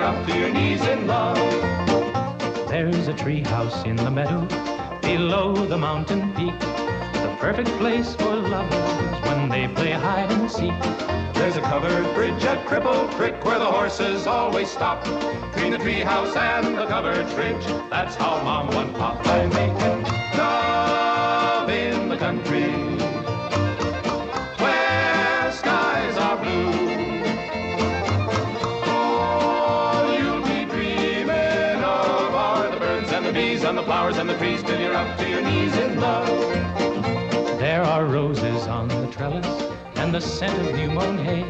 up to your knees in love. There's a tree house in the meadow below the mountain peak, the perfect place for lovers when they play hide and seek. There's a covered bridge at Cripple Creek where the horses always stop. Between the tree house and the covered bridge, that's how Mom and Pop are making love in the country where skies are blue. All you'll be dreaming of are the birds and the bees and the flowers and the trees till you're up to your knees in love. There are roses on the trellis and the scent of new mown hay.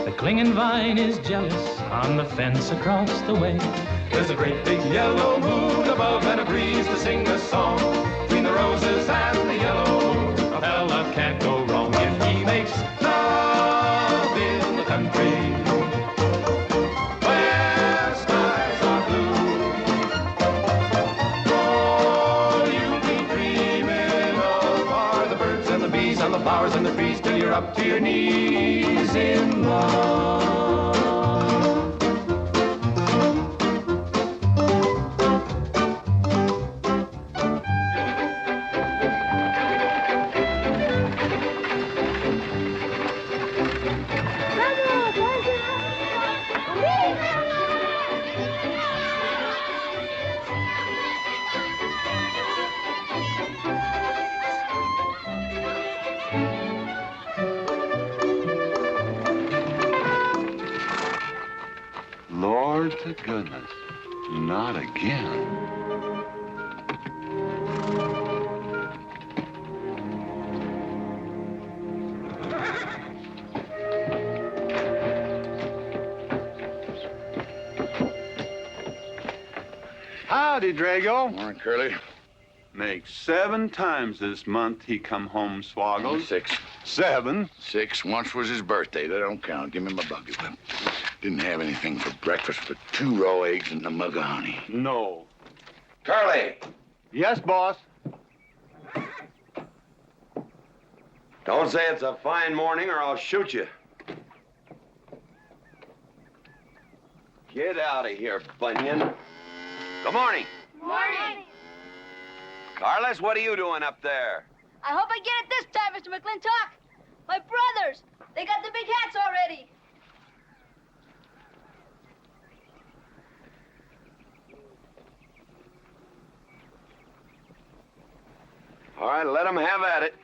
The clinging vine is jealous on the fence across the way. There's a great big yellow moon above and a breeze to sing a song. Between the roses and the yellow moon, a fella can't go wrong if he makes love in the country where skies are blue. All you'll be dreaming of are the birds and the bees and the flowers and the trees till you're up to your knees in love. Lord to goodness, not again. Howdy, Drago. Morning, Curly. Makes 7 times this month he come home swoggles. 6. 7? 6. Once was his birthday. That don't count. Give me my buggy whip. Didn't have anything for breakfast but 2 raw eggs and a mug of honey. No. Curly, Yes, boss. don't say it's a fine morning or I'll shoot you. Get out of here, Bunyan. Good morning. Morning. Carlos, what are you doing up there? I hope I get it this time, Mr. McLintock. My brothers, they got the big hats already. All right, let them have at it.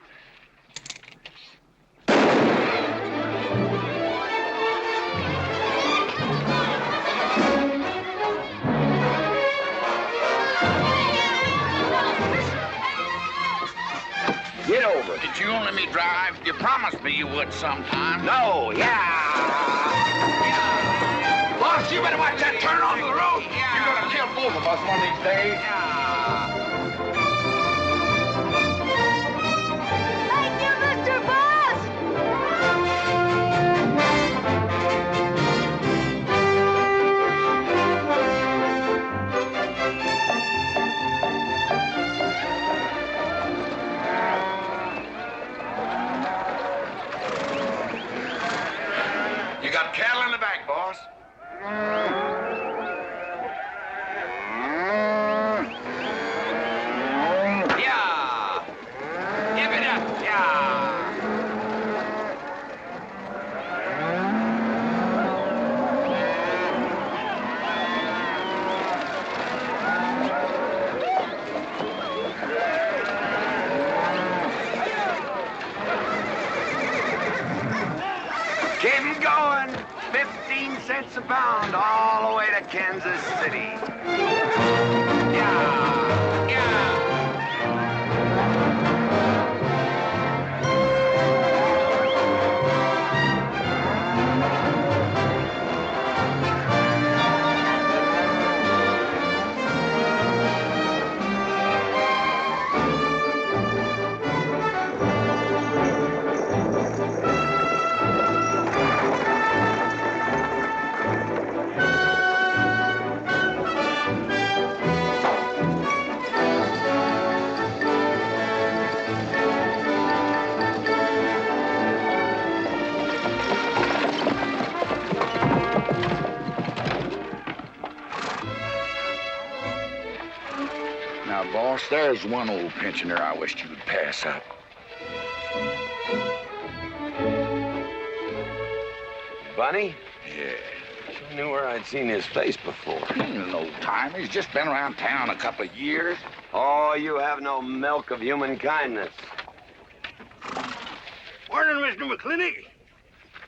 Get over it. Did you let me drive? You promised me you would sometime. No, yeah. Boss, you better watch that turn onto the road. You're gonna kill both of us one of these days. Thank you, Mr. Boss. You got cattle in the back, boss. Yeah. Give it up, yeah. Keep 'em going. 15 cents a pound all the way to Kansas City. Yeah, yeah. There's one old pensioner I wished you would pass up. Bunny? Yeah. I knew where I'd seen his face before. He's an old timer. He's just been around town a couple of years. Oh, you have no milk of human kindness. Morning, Mr. McLintock.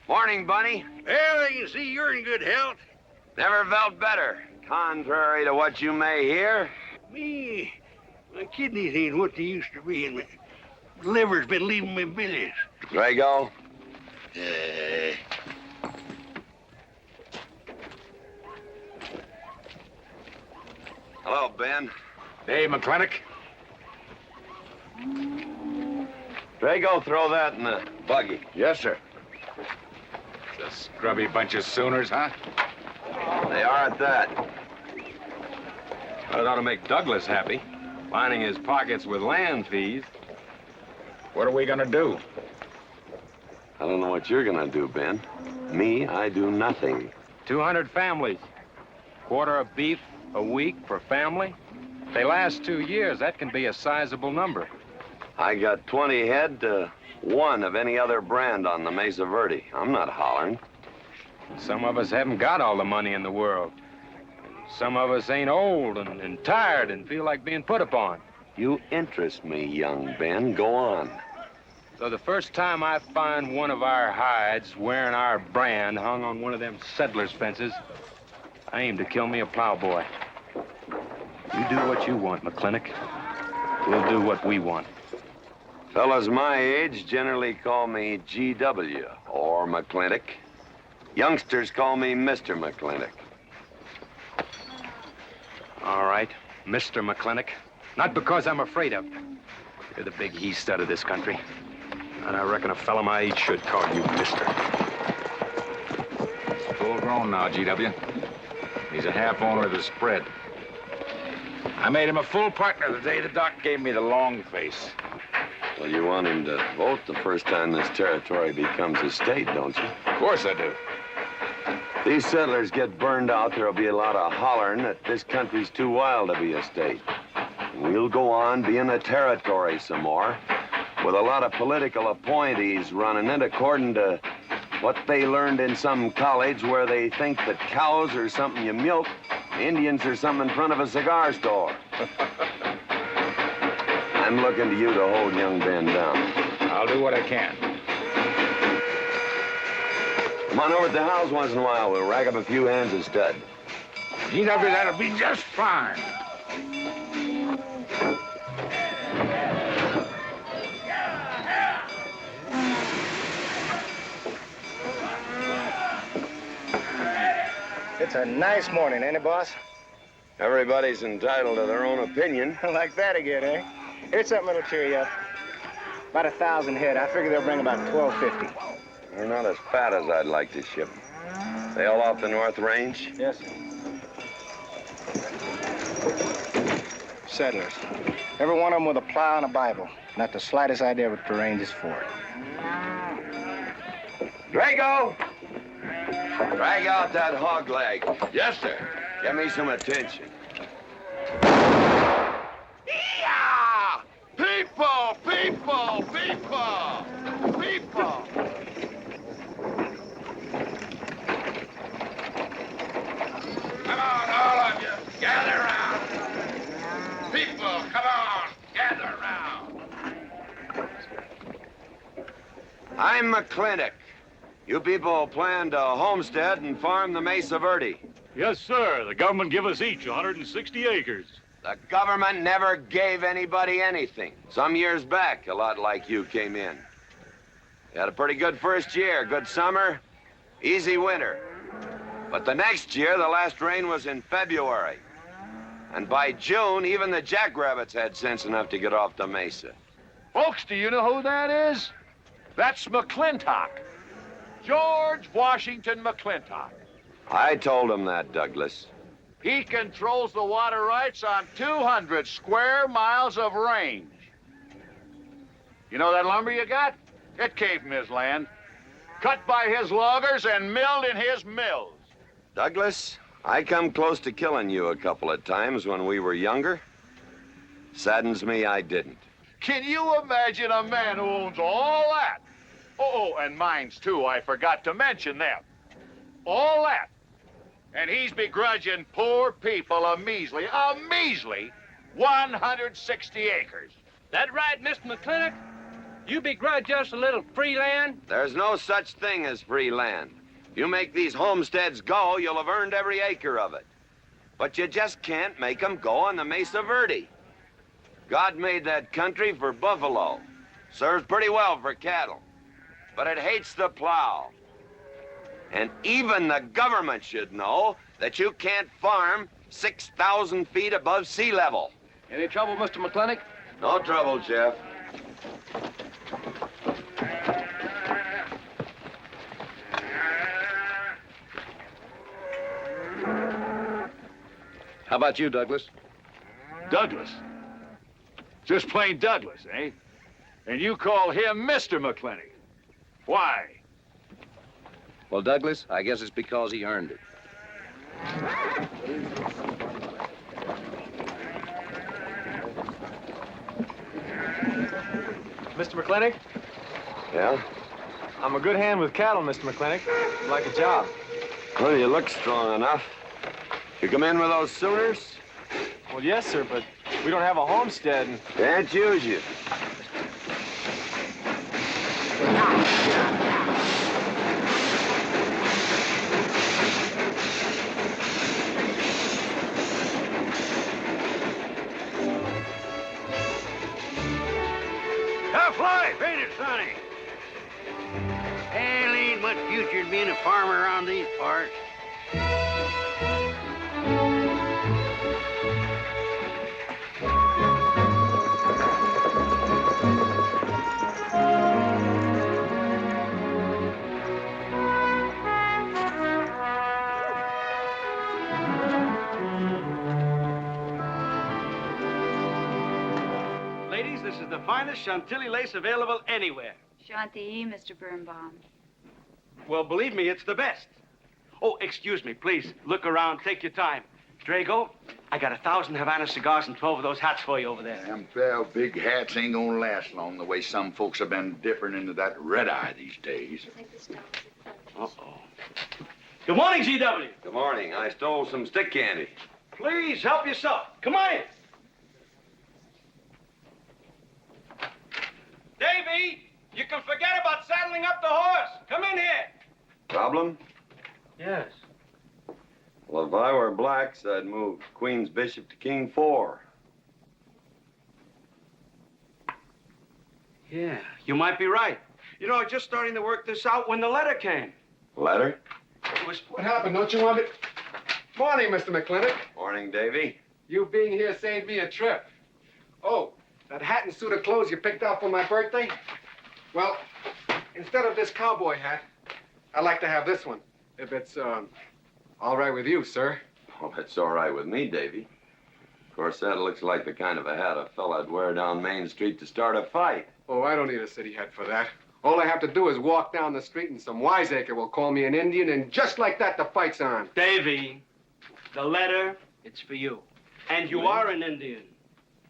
Morning, Bunny. Well, I can see you're in good health. Never felt better. Contrary to what you may hear. Me, my kidneys ain't what they used to be, and my liver's been leaving me bilious. Drago? Hello, Ben. Hey, McLintock. Drago, throw that in the buggy. Yes, sir. It's a scrubby bunch of Sooners, huh? They are at that. Well, it ought to make Douglas happy, lining his pockets with land fees. What are we gonna do? I don't know what you're gonna do, Ben. Me, I do nothing. 200 families. Quarter of beef a week per family. If they last 2 years, that can be a sizable number. I got 20 head to 1 of any other brand on the Mesa Verde. I'm not hollering. Some of us haven't got all the money in the world. Some of us ain't old and tired and feel like being put upon. You interest me, young Ben. Go on. So the first time I find one of our hides wearing our brand hung on one of them settlers' fences, I aim to kill me a plowboy. You do what you want, McLintock. We'll do what we want. Fellas my age generally call me GW or McLintock. Youngsters call me Mr. McLintock. All right, Mr. McLintock. Not because I'm afraid of you. You're the big he-stud of this country. And I reckon a fella my age should call you Mister. Full grown now, GW. He's a half owner of the spread. I made him a full partner the day the doc gave me the long face. Well, you want him to vote the first time this territory becomes a state, don't you? Of course I do. These settlers get burned out, there'll be a lot of hollering that this country's too wild to be a state. We'll go on being a territory some more, with a lot of political appointees running it according to what they learned in some college where they think that cows are something you milk, Indians are something in front of a cigar store. I'm looking to you to hold young Ben down. I'll do what I can. Come on over to the house once in a while. We'll rack up a few hands of stud. GW, that'll be just fine. It's a nice morning, ain't it, boss? Everybody's entitled to their own opinion. Like that again, eh? Here's something that'll cheer you up. About 1,000 head. I figure they'll bring about 1,250. They're not as fat as I'd like to ship. They all off the North Range? Yes, sir. Settlers. Every one of them with a plow and a Bible. Not the slightest idea what the range is for. Drago! Drag out that hog leg. Yes, sir. Give me some attention. Yeah! People! People! People! People! Come on, all of you. Gather around. People, come on. Gather around. I'm McLintock. You people plan to homestead and farm the Mesa Verde. Yes, sir. The government give us each 160 acres. The government never gave anybody anything. Some years back, a lot like you came in. You had a pretty good first year, good summer, easy winter. But the next year, the last rain was in February. And by June, even the jackrabbits had sense enough to get off the mesa. Folks, do you know who that is? That's McLintock. George Washington McLintock. I told him that, Douglas. He controls the water rights on 200 square miles of range. You know that lumber you got? It came from his land. Cut by his loggers and milled in his mills. Douglas, I come close to killing you a couple of times when we were younger. Saddens me I didn't. Can you imagine a man who owns all that? Oh, and mines, too. I forgot to mention them. All that. And he's begrudging poor people a measly 160 acres. That right, Mr. McLintock? You begrudge us a little free land? There's no such thing as free land. You make these homesteads go, you'll have earned every acre of it. But you just can't make them go on the Mesa Verde. God made that country for buffalo. Serves pretty well for cattle. But it hates the plow. And even the government should know that you can't farm 6,000 feet above sea level. Any trouble, Mr. McLintock? No trouble, Jeff. How about you, Douglas? Douglas? Just plain Douglas, eh? And you call him Mr. McLintock. Why? Well, Douglas, I guess it's because he earned it. Mr. McLintock? Yeah? I'm a good hand with cattle, Mr. McLintock. I'd like a job. Well, you look strong enough. You come in with those Sooners? Well, yes, sir, but we don't have a homestead. Can't use you. Tough life, ain't it, Sonny? Hell, ain't much future in being a farmer around these parts. Ladies, this is the finest Chantilly lace available anywhere. Chantilly, Mr. Birnbaum. Well, believe me, it's the best. Oh, excuse me, please. Look around. Take your time. Drago, I got 1,000 Havana cigars and 12 of those hats for you over there. Them fair big hats ain't gonna last long the way some folks have been dipping into that red eye these days. Uh-oh. Good morning, GW. Good morning. I stole some stick candy. Please, help yourself. Come on in. Davy, you can forget about saddling up the horse. Come in here. Problem? Yes. Well, if I were blacks, I'd move Queen's Bishop to King 4. Yeah, you might be right. You know, I was just starting to work this out when the letter came. Letter? It was... What happened? Don't you want it? Morning, Mr. McLintock. Morning, Davy. You being here saved me a trip. Oh, that hat and suit of clothes you picked out for my birthday? Well, instead of this cowboy hat, I'd like to have this one. If it's, all right with you, sir. Oh, that's all right with me, Davy. Of course, that looks like the kind of a hat a fella'd wear down Main Street to start a fight. Oh, I don't need a city hat for that. All I have to do is walk down the street and some wiseacre will call me an Indian, and just like that, the fight's on. Davy, the letter, it's for you. And you are an Indian.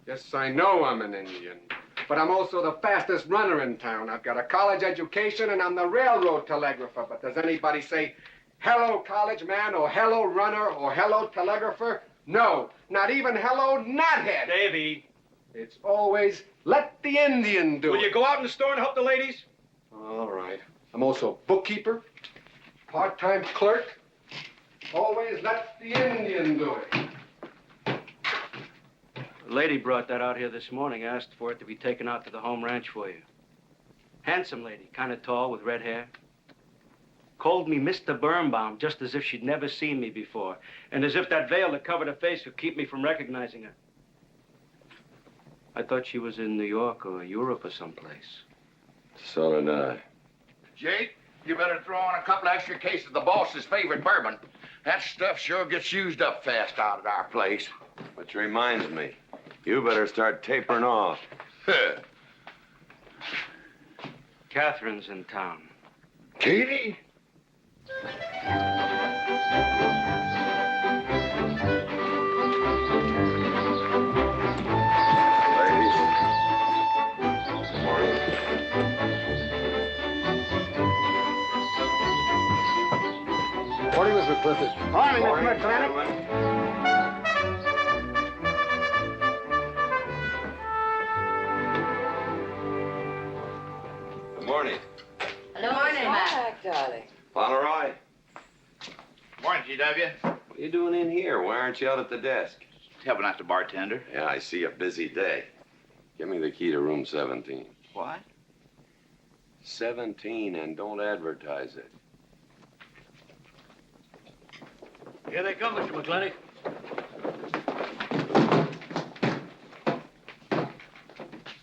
Yes, I know I'm an Indian. But I'm also the fastest runner in town. I've got a college education, and I'm the railroad telegrapher. But does anybody say, hello, college man, or hello, runner, or hello, telegrapher? No, not even hello, knothead. Davy. It's always, let the Indian do it. Will you go out in the store and help the ladies? All right. I'm also bookkeeper, part-time clerk. Always let the Indian do it. The lady brought that out here this morning, asked for it to be taken out to the home ranch for you. Handsome lady, kind of tall with red hair. Called me Mr. Birnbaum, just as if she'd never seen me before, and as if that veil that covered her face would keep me from recognizing her. I thought she was in New York or Europe or someplace. So did I. Jake, you better throw on a couple extra cases of the boss's favorite bourbon. That stuff sure gets used up fast out at our place. Which reminds me, you better start tapering off. Catherine's in town. Katie? Mr. Clifford. Morning, Mr. McLintock. Good morning. Hello, morning, Mac. darling. Pomeroy, Morning, GW. what are you doing in here? Why aren't you out at the desk? Helping out the bartender. Yeah, I see a busy day. Give me the key to room 17. What? 17, and don't advertise it. Here they come, Mr. McLintock.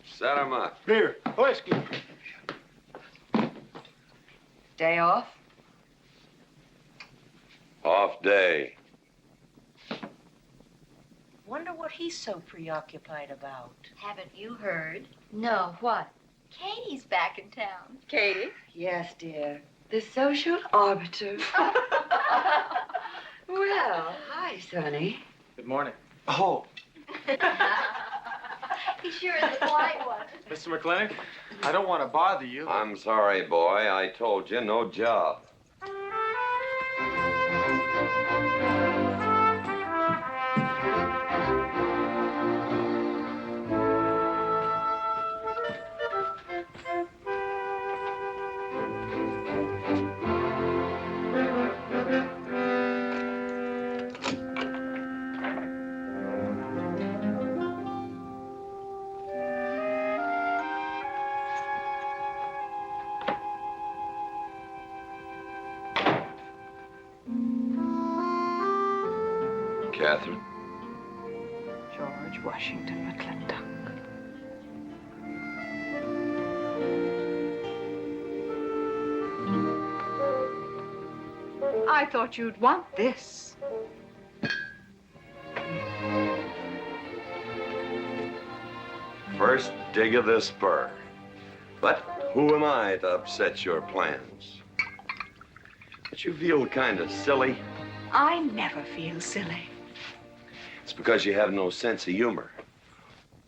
Set 'em up. Beer, whiskey. Day off? Off day. Wonder what he's so preoccupied about. Haven't you heard? No, what? Katie's back in town. Katie? Yes, dear. The social arbiter. Well, hi, Sonny. Good morning. Oh, He sure is a quiet one. Mr. McLintock? I don't want to bother you. I'm sorry, boy. I told you, no job. Catherine? George Washington McLintock. I thought you'd want this. First dig of the spur. But who am I to upset your plans? But you feel kind of silly. I never feel silly. It's because you have no sense of humor.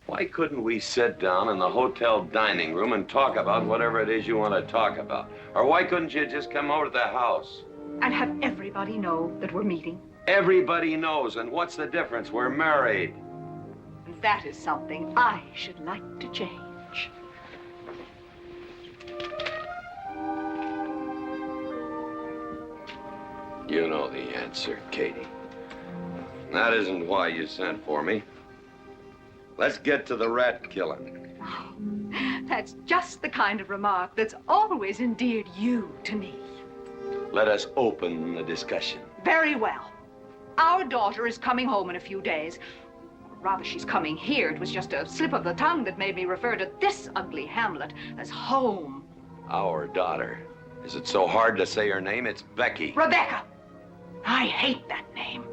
Why couldn't we sit down in the hotel dining room and talk about whatever it is you want to talk about? Or why couldn't you just come over to the house? And have everybody know that we're meeting. Everybody knows, and what's the difference? We're married. That is something I should like to change. You know the answer, Katie. That isn't why you sent for me. Let's get to the rat killing. That's just the kind of remark that's always endeared you to me. Let us open the discussion. Very well. Our daughter is coming home in a few days. Rather, she's coming here. It was just a slip of the tongue that made me refer to this ugly hamlet as home. Our daughter. Is it so hard to say her name? It's Becky. Rebecca! I hate that name.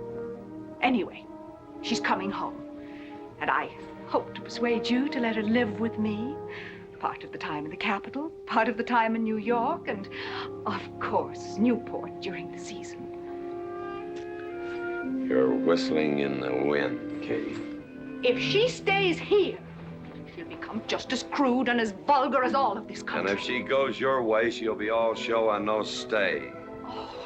Anyway, she's coming home. And I hope to persuade you to let her live with me. Part of the time in the capital, part of the time in New York, and, of course, Newport during the season. You're whistling in the wind, Katie. If she stays here, she'll become just as crude and as vulgar as all of this country. And if she goes your way, she'll be all show and no stay. Oh.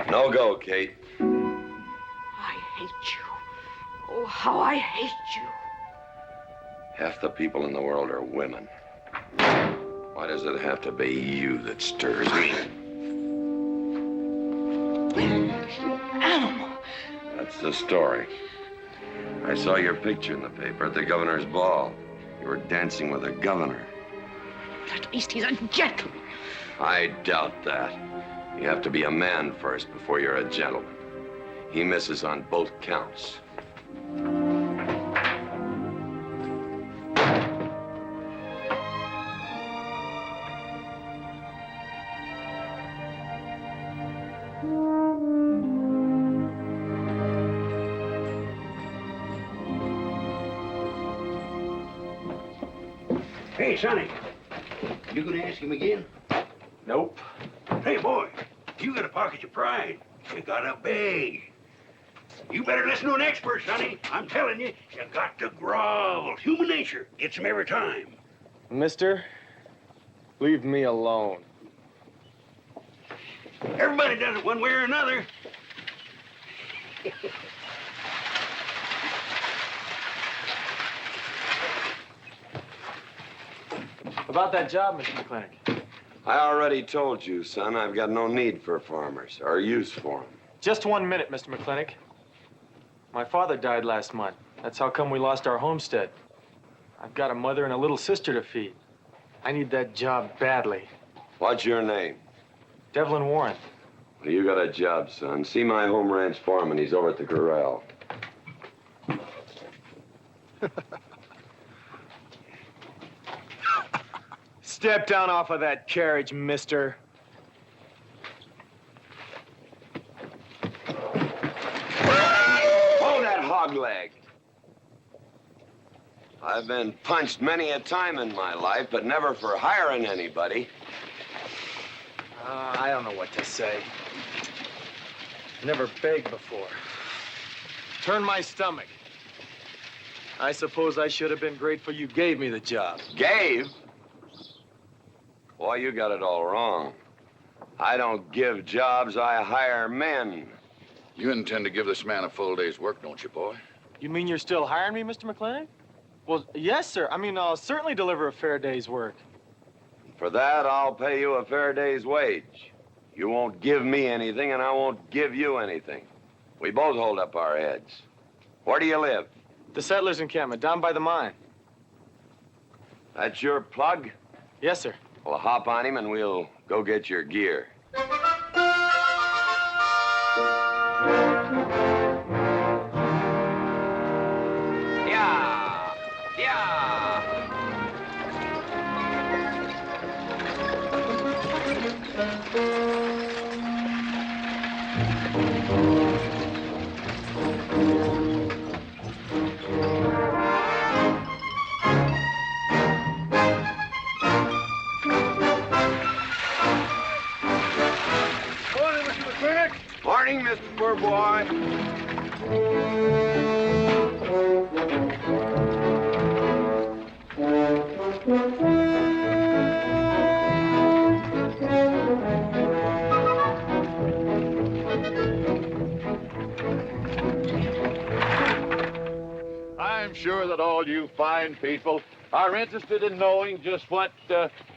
No go, Kate. I hate you. Oh, how I hate you. Half the people in the world are women. Why does it have to be you that stirs me? Animal. That's the story. I saw your picture in the paper at the governor's ball. You were dancing with the governor. At least he's a gentleman. I doubt that. You have to be a man first before you're a gentleman. He misses on both counts. Hey, Sonny, you gonna ask him again? Nope. Hey, boy, you gotta pocket your pride. You gotta beg. You better listen to an expert, Sonny. I'm telling you, you got to grovel. Human nature gets him every time. Mister, leave me alone. Everybody does it one way or another. About that job, Mr. McLintock. I already told you, son, I've got no need for farmers or use for them. Just 1 minute, Mr. McLintock. My father died last month. That's how come we lost our homestead. I've got a mother and a little sister to feed. I need that job badly. What's your name? Devlin Warren. Well, you got a job, son. See my home ranch foreman. He's over at the corral. Step down off of that carriage, mister. Hold that hog leg. I've been punched many a time in my life, but never for hiring anybody. I don't know what to say. Never begged before. Turn my stomach. I suppose I should have been grateful you gave me the job. Gave? Boy, you got it all wrong. I don't give jobs, I hire men. You intend to give this man a full day's work, don't you, boy? You mean you're still hiring me, Mr. McLintock? Well, yes, sir. I mean, I'll certainly deliver a fair day's work. For that, I'll pay you a fair day's wage. You won't give me anything, and I won't give you anything. We both hold up our heads. Where do you live? The settlers' encampment, down by the mine. That's your plug? Yes, sir. Well, hop on him, and we'll go get your gear. Morning, Mr. Poor Boy. I'm sure that all you fine people are interested in knowing just what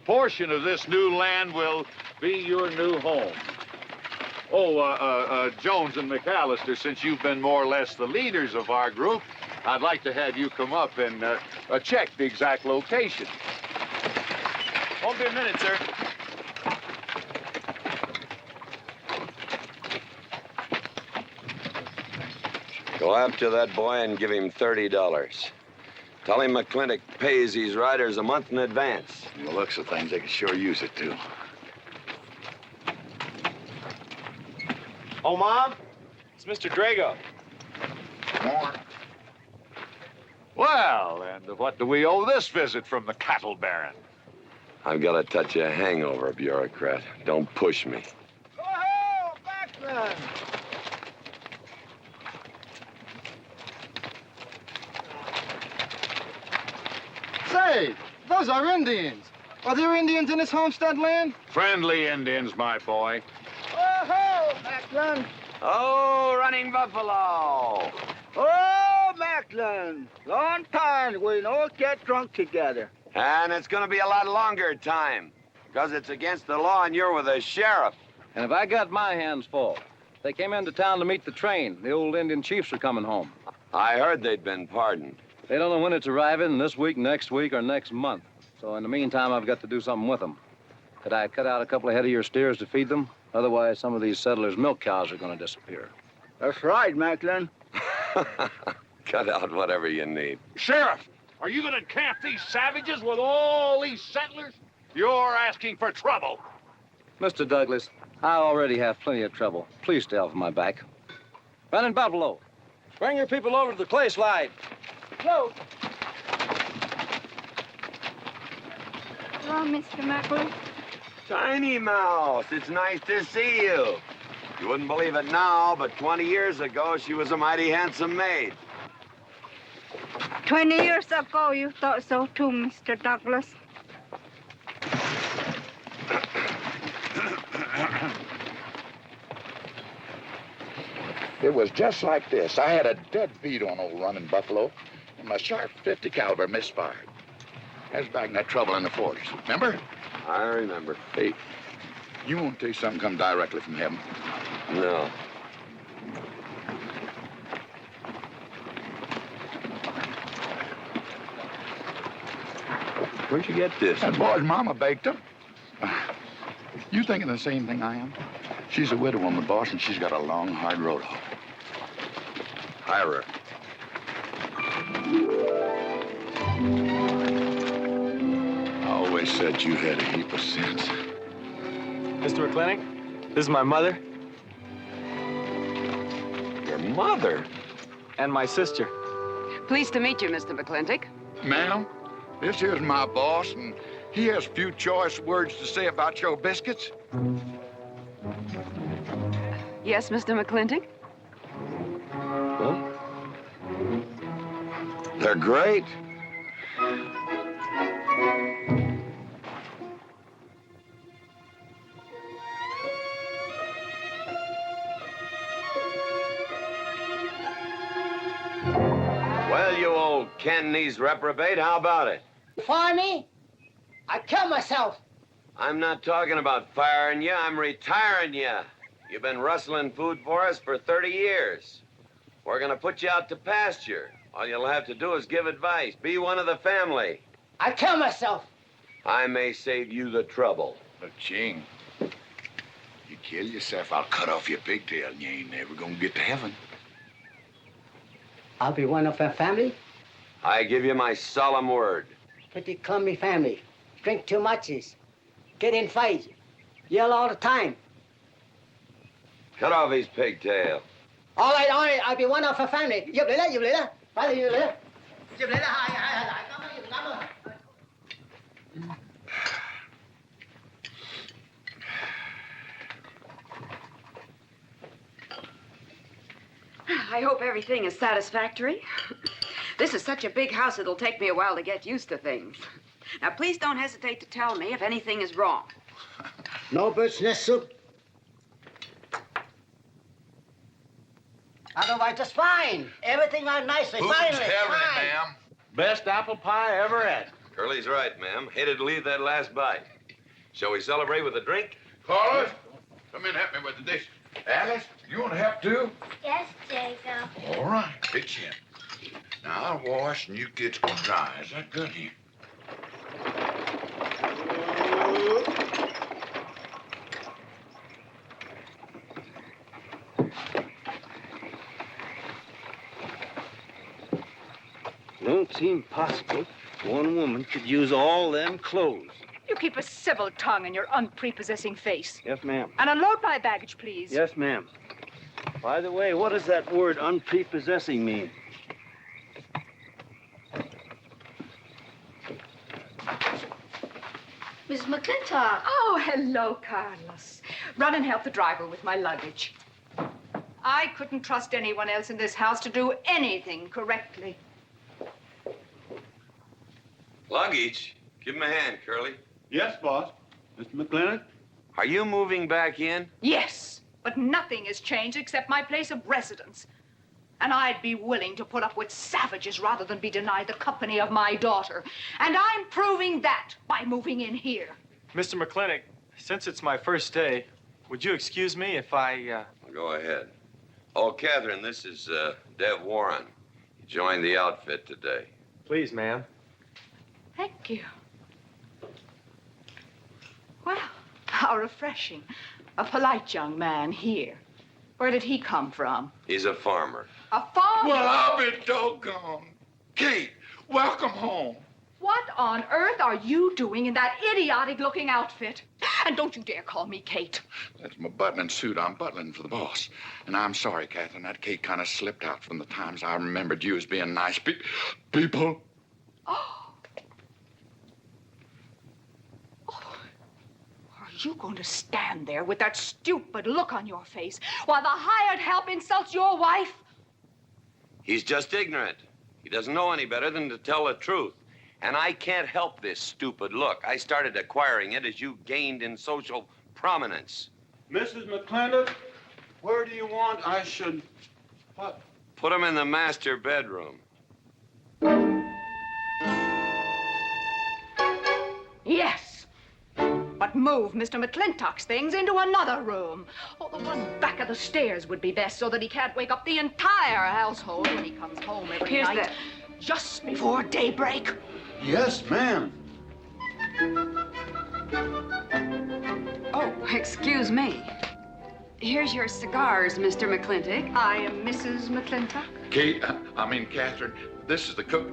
portion of this new land will be your new home. Oh, Jones and McAllister, since you've been more or less the leaders of our group, I'd like to have you come up and check the exact location. Won't be a minute, sir. Go after that boy and give him $30. Tell him McLintock pays these riders a month in advance. From the looks of things, they could sure use it, too. Oh, Mom? It's Mr. Drago. More. Well, and what do we owe this visit from the cattle baron? I've got a touch of hangover, bureaucrat. Don't push me. Oh, backman! Say, those are Indians. Are there Indians in this homestead land? Friendly Indians, my boy. Oh, Macklin! Oh, running buffalo! Oh, Macklin! Long time we don't get drunk together. And it's gonna be a lot longer time, because it's against the law and you're with the sheriff. And if I got my hands full, they came into town to meet the train. The old Indian chiefs are coming home. I heard they'd been pardoned. They don't know when it's arriving, this week, next week, or next month. So in the meantime, I've got to do something with them. Could I cut out a couple of head of your steers to feed them? Otherwise, some of these settlers' milk cows are going to disappear. That's right, Macklin. Cut out whatever you need. Sheriff, are you going to camp these savages with all these settlers? You're asking for trouble. Mr. Douglas, I already have plenty of trouble. Please stay off my back. Running Buffalo, bring your people over to the clay slide. Go. Hello, Mr. Macklin. Tiny Mouse, it's nice to see you. You wouldn't believe it now, but 20 years ago, she was a mighty handsome maid. 20 years ago, you thought so too, Mr. Douglas. It was just like this. I had a dead beat on old running buffalo, and my sharp 50 caliber misfired. That was back in that trouble in the 40s. Remember? I remember. Hey, you want to tell you something come directly from heaven? No. Where'd you get this? That boy's mama baked him. You thinking the same thing I am? She's a widow woman, boss, and she's got a long, hard road home. Hire her. I always said you had a heap of sense. Mr. McLintock, this is my mother. Your mother? And my sister. Pleased to meet you, Mr. McLintock. Ma'am, this here's my boss, and he has few choice words to say about your biscuits. Yes, Mr. McLintock? Well, they're great. Well, you old Cantonese reprobate, how about it? Fire me? I kill myself. I'm not talking about firing you, I'm retiring you. You've been rustling food for us for 30 years. We're gonna put you out to pasture. All you'll have to do is give advice. Be one of the family. I kill myself. I may save you the trouble. But, Ching, you kill yourself, I'll cut off your pigtail and you ain't never gonna get to heaven. I'll be one of our family. I give you my solemn word. Pretty clumsy family. Drink too much, get in fights, yell all the time. Cut off his pigtail. All right, I'll be one of our family. Giúp lấy đó. Phải là giúp lấy đó. Giúp lấy đó, hai. Cảm ơn. I hope everything is satisfactory. This is such a big house, it'll take me a while to get used to things. Now, please don't hesitate to tell me if anything is wrong. No bird's nest soup. Otherwise, just fine. Everything went nicely. Who's Finally, heaven, fine. ma'am? Best apple pie I ever had. Curly's right, ma'am. Hated to leave that last bite. Shall we celebrate with a drink? Carlos, come in and help me with the dish. Alice, you want to help too? Yes, Jacob. All right, pitch in. Now, I'll wash and you kids can dry. Is that good here? Don't seem possible one woman could use all them clothes. You keep a civil tongue in your unprepossessing face. Yes, ma'am. And unload my baggage, please. Yes, ma'am. By the way, what does that word unprepossessing mean? Miss McLintock. Oh, hello, Carlos. Run and help the driver with my luggage. I couldn't trust anyone else in this house to do anything correctly. Luggage? Give him a hand, Curly. Yes, boss. Mr. McLintock? Are you moving back in? Yes, but nothing has changed except my place of residence. And I'd be willing to put up with savages rather than be denied the company of my daughter. And I'm proving that by moving in here. Mr. McLintock, since it's my first day, would you excuse me if I, Go ahead. Oh, Catherine, this is Dev Warren. He joined the outfit today. Please, ma'am. Thank you. Well, how refreshing. A polite young man here. Where did he come from? He's a farmer. A farmer? Well, I'll be doggone. Kate, welcome home. What on earth are you doing in that idiotic-looking outfit? And don't you dare call me Kate. That's my butling suit. I'm butling for the boss. And I'm sorry, Catherine. That Kate kind of slipped out from the times I remembered you as being nice people. Are you going to stand there with that stupid look on your face while the hired help insults your wife? He's just ignorant. He doesn't know any better than to tell the truth. And I can't help this stupid look. I started acquiring it as you gained in social prominence. Mrs. McLintock? Where do you want I should... What? Put him in the master bedroom. Yes. But move Mr. McLintock's things into another room. Oh, the one back of the stairs would be best so that he can't wake up the entire household when he comes home every night. Just before daybreak. Yes, ma'am. Oh, excuse me. Here's your cigars, Mr. McLintock. I am Mrs. McLintock. Kate, Catherine, this is the cook.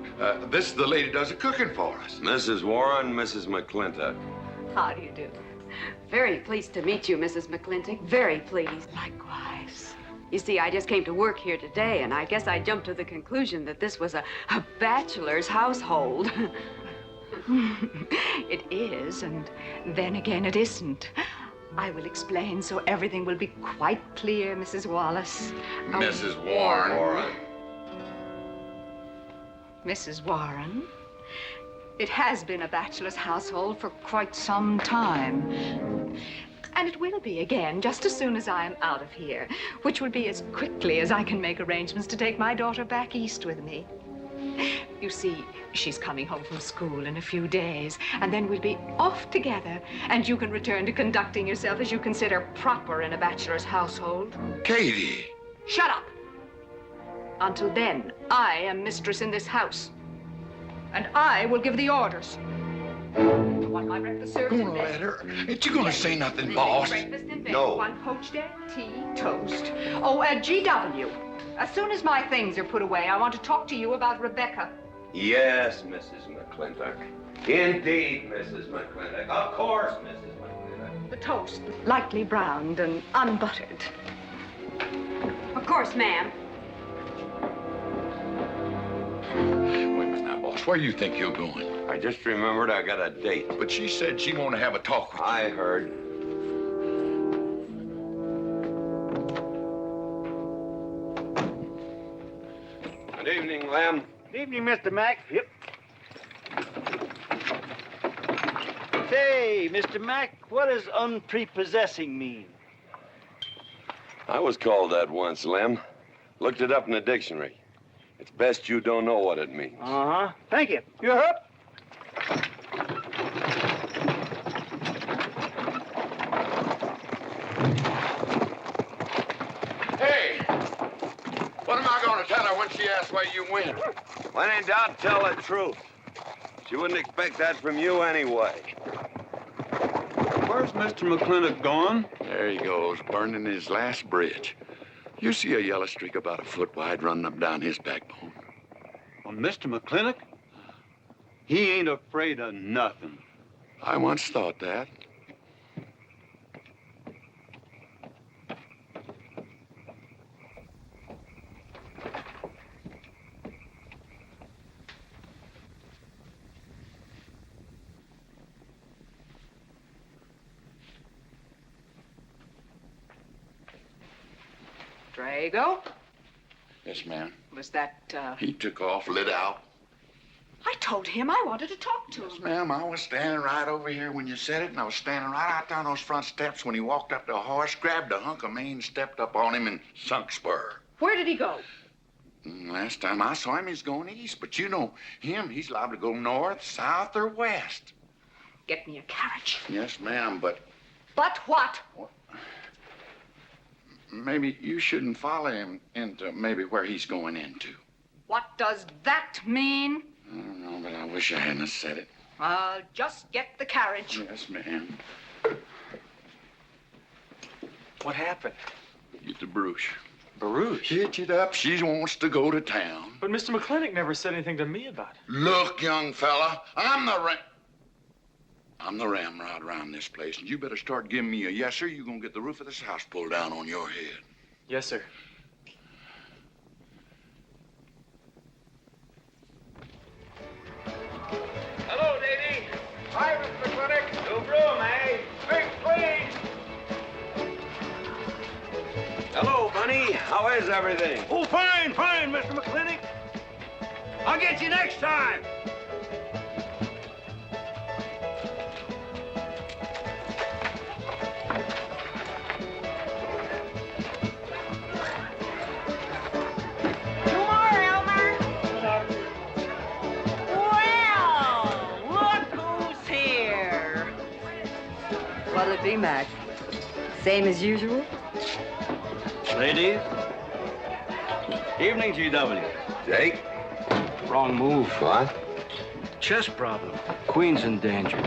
This is the lady does the cooking for us. Mrs. Warren, Mrs. McLintock. How do you do? Very pleased to meet you, Mrs. McLintock. Very pleased. Likewise. You see, I just came to work here today, and I guess I jumped to the conclusion that this was a bachelor's household. It is, and then again it isn't. I will explain so everything will be quite clear, Mrs. Wallace. Mrs. Warren. Mrs. Warren, it has been a bachelor's household for quite some time. And it will be again just as soon as I am out of here, which will be as quickly as I can make arrangements to take my daughter back east with me. You see, she's coming home from school in a few days, and then we'll be off together, and you can return to conducting yourself as you consider proper in a bachelor's household. Katie! Shut up! Until then, I am mistress in this house, and I will give the orders. I want my breakfast served in bed. Let her. Ain't you gonna say nothing, boss? Breakfast in bed. No. 1 poached egg, tea, toast. Oh, GW. As soon as my things are put away, I want to talk to you about Rebecca. Yes, Mrs. McLintock. Indeed, Mrs. McLintock. Of course, Mrs. McLintock. The toast, lightly browned and unbuttered. Of course, ma'am. Wait a minute now, boss. Where do you think you're going? I just remembered I got a date. But she said she wanted to have a talk with you. I heard. Good evening, Lem. Good evening, Mr. Mack. Yep. Say, Mr. Mack, what does unprepossessing mean? I was called that once, Lem. Looked it up in the dictionary. It's best you don't know what it means. Uh-huh. Thank you. You're up. Hey! What am I gonna tell her when she asks where you went? When in doubt, tell the truth. She wouldn't expect that from you anyway. Where's Mr. McLintock going? There he goes, burning his last bridge. You see a yellow streak about a foot wide running up down his backbone. Well, Mr. McLintock? He ain't afraid of nothing. I once thought that. Drago? Yes, ma'am. Was that, He took off, lit out. I told him I wanted to talk to him. Yes, ma'am, I was standing right over here when you said it, and I was standing right out there on those front steps when he walked up to a horse, grabbed a hunk of mane, stepped up on him, and sunk spur. Where did he go? Last time I saw him, he's going east, but you know him, he's liable to go north, south, or west. Get me a carriage. Yes, ma'am, but But what? maybe you shouldn't follow him into maybe where he's going into. What does that mean? I don't know, but I wish I hadn't said it. I'll just get the carriage. Yes, ma'am. What happened? Get the Bruce. Baruch? Hitch it up. She wants to go to town. But Mr. McLintock never said anything to me about it. Look, young fella, I'm the ramrod around this place, and you better start giving me a yes, sir. You're gonna get the roof of this house pulled down on your head. Yes, sir. Hello, Davy. Hi, Mr. McLintock. New broom, eh? Big clean. Hello, Bunny. How is everything? Oh, fine, fine, Mr. McLintock. I'll get you next time. Be Mac. Same as usual? Ladies. Evening, GW. Jake? Wrong move. What? Chess problem. Queen's in danger.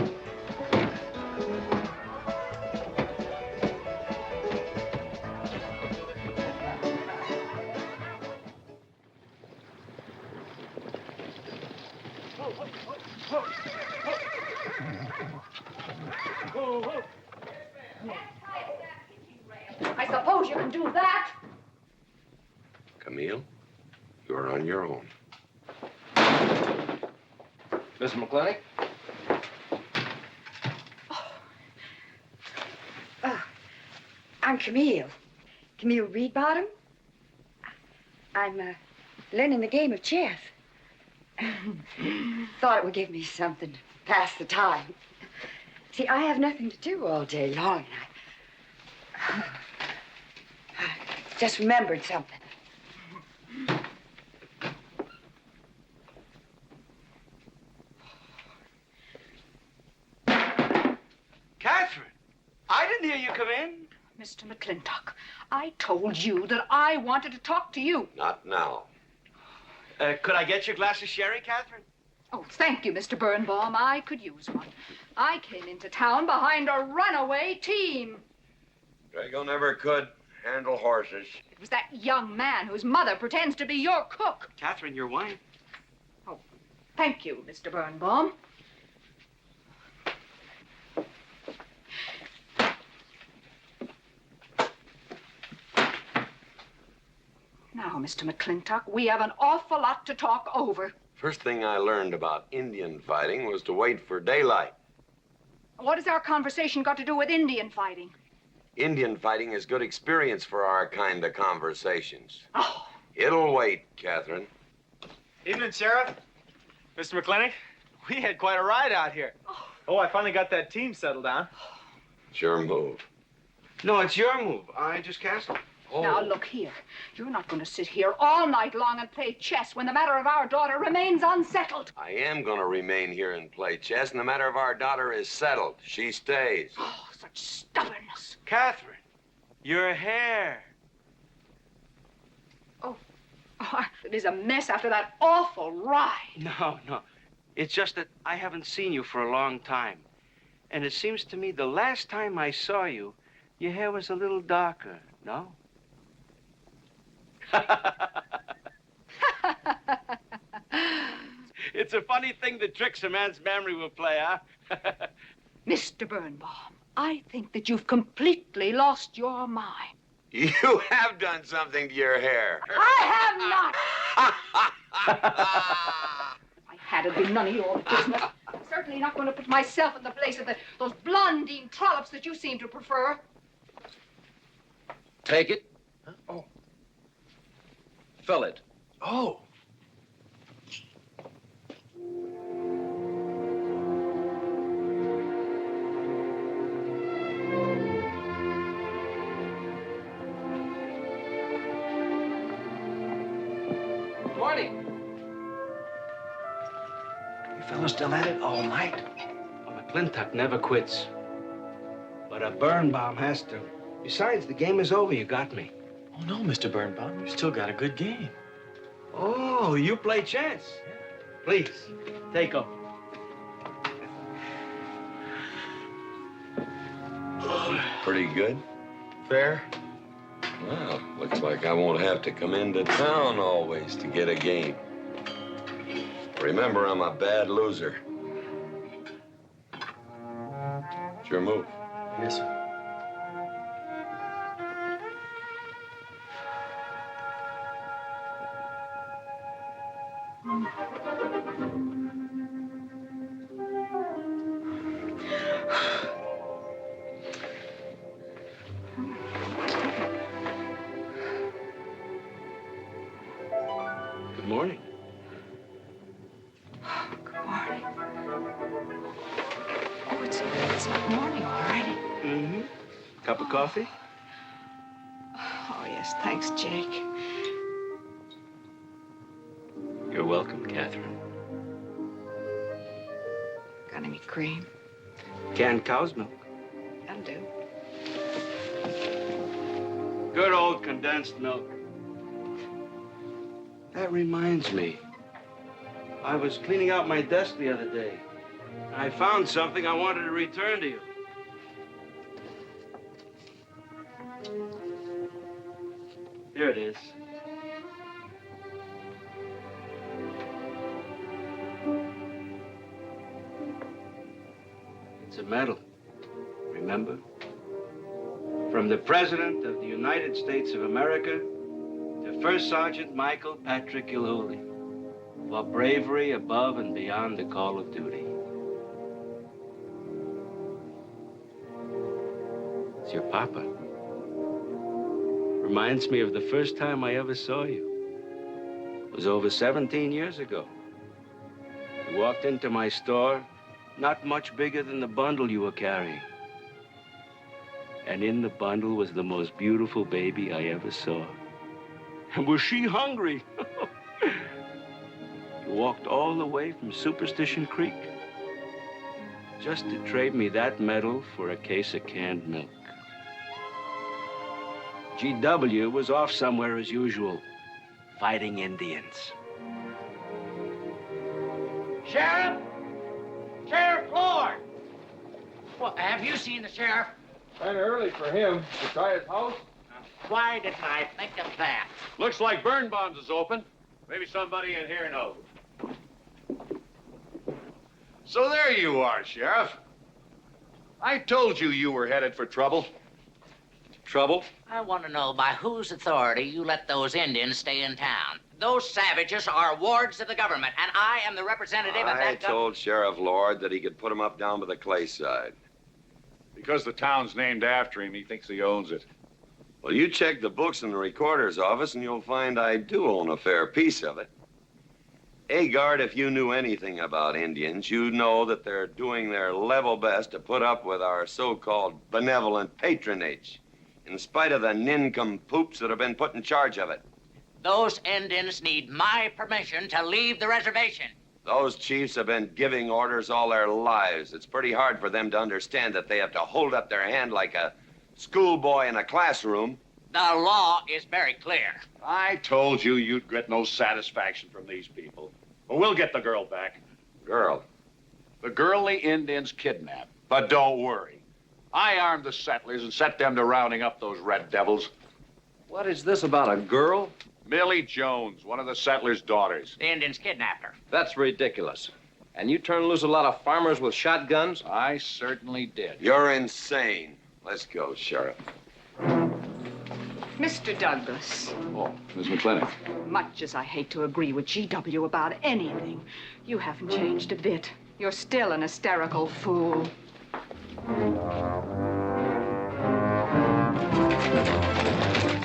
I suppose you can do that. Camille, you're on your own. Miss McLintock? I'm Camille. Camille Reedbottom. I'm learning the game of chess. Thought it would give me something to pass the time. See, I have nothing to do all day long, and I just remembered something. Catherine, I didn't hear you come in. Mr. McLintock, I told you that I wanted to talk to you. Not now. Could I get you a glass of sherry, Catherine? Oh, thank you, Mr. Birnbaum. I could use one. I came into town behind a runaway team. Drago never could handle horses. It was that young man whose mother pretends to be your cook. Catherine, your wine. Oh, thank you, Mr. Birnbaum. Now, Mr. McLintock, we have an awful lot to talk over. First thing I learned about Indian fighting was to wait for daylight. What has our conversation got to do with Indian fighting? Indian fighting is good experience for our kind of conversations. Oh. It'll wait, Catherine. Evening, Sheriff. Mr. McLintock, we had quite a ride out here. Oh, I finally got that team settled down. It's your move. No, it's your move. I just canceled. Oh. Now, look here. You're not going to sit here all night long and play chess when the matter of our daughter remains unsettled. I am going to remain here and play chess, and the matter of our daughter is settled. She stays. Oh, such stubbornness. Catherine, your hair. Oh, it is a mess after that awful ride. No. It's just that I haven't seen you for a long time. And it seems to me the last time I saw you, your hair was a little darker, no? It's a funny thing that tricks a man's memory will play, huh? Mr. Birnbaum, I think that you've completely lost your mind. You have done something to your hair. I have not. If I had, it'd be none of your business. I'm certainly not going to put myself in the place of those blondine trollops that you seem to prefer. Take it. Huh? Oh. Fill it. Oh. Morning. You fellas still at it all night? McLintock never quits. But a Birnbaum has to. Besides, the game is over. You got me. Oh, no, Mr. Birnbaum. You still got a good game. Oh, you play chess? Please, take 'em. Pretty good. Fair. Well, looks like I won't have to come into town always to get a game. Remember, I'm a bad loser. It's your move. Yes, sir. Good morning. Good morning. Oh, it's morning already. Mm-hmm. Cup of coffee? Oh, yes, thanks, Jake. You're welcome, Catherine. Got any cream? Canned cow's milk. A Mountain Dew. Good old condensed milk. That reminds me. I was cleaning out my desk the other day. I found something I wanted to return to you. Here it is. It's a medal, remember? From the President of the United States of America to First Sergeant Michael Patrick Gilhooly for bravery above and beyond the call of duty. It's your papa. Reminds me of the first time I ever saw you. It was over 17 years ago. You walked into my store, not much bigger than the bundle you were carrying. And in the bundle was the most beautiful baby I ever saw. And was she hungry? You walked all the way from Superstition Creek just to trade me that medal for a case of canned milk. GW was off somewhere as usual, fighting Indians. Sheriff! Sheriff Lord! Well, have you seen the sheriff? Kind of early for him. To try his house? Why didn't I think of that? Looks like Birnbaum's is open. Maybe somebody in here knows. So there you are, Sheriff. I told you you were headed for trouble. Trouble? I want to know by whose authority you let those Indians stay in town. Those savages are wards of the government, and I am the representative of I that told Sheriff Lord that he could put him up down by the clay side. Because the town's named after him, he thinks he owns it. Well, you check the books in the recorder's office, and you'll find I do own a fair piece of it. Agard, if you knew anything about Indians, you'd know that they're doing their level best to put up with our so-called benevolent patronage, in spite of the nincompoops that have been put in charge of it. Those Indians need my permission to leave the reservation. Those chiefs have been giving orders all their lives. It's pretty hard for them to understand that they have to hold up their hand like a schoolboy in a classroom. The law is very clear. I told you you'd get no satisfaction from these people. But we'll get the girl back. Girl? The girl the Indians kidnapped. But don't worry. I armed the settlers and set them to rounding up those red devils. What is this about a girl? Millie Jones, one of the settlers' daughters. The Indians kidnapped her. That's ridiculous. And you turn loose a lot of farmers with shotguns? I certainly did. You're insane. Let's go, Sheriff. Mr. Douglas, Oh, Miss McLintock. much as I hate to agree with GW about anything, you haven't changed a bit. You're still an hysterical fool.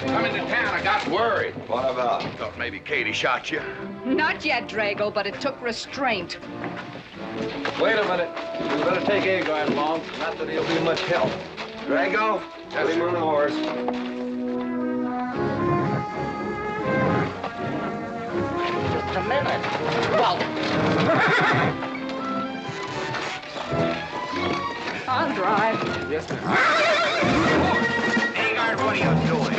Coming to town, I got worried. What about? Thought maybe Katie shot you. Not yet, Drago, but it took restraint. Wait a minute. You better take Agard along. Not that he'll be much help. Drago, put him on the horse. Just a minute. Well, I'll drive. Yes, sir. Agard, what are you doing?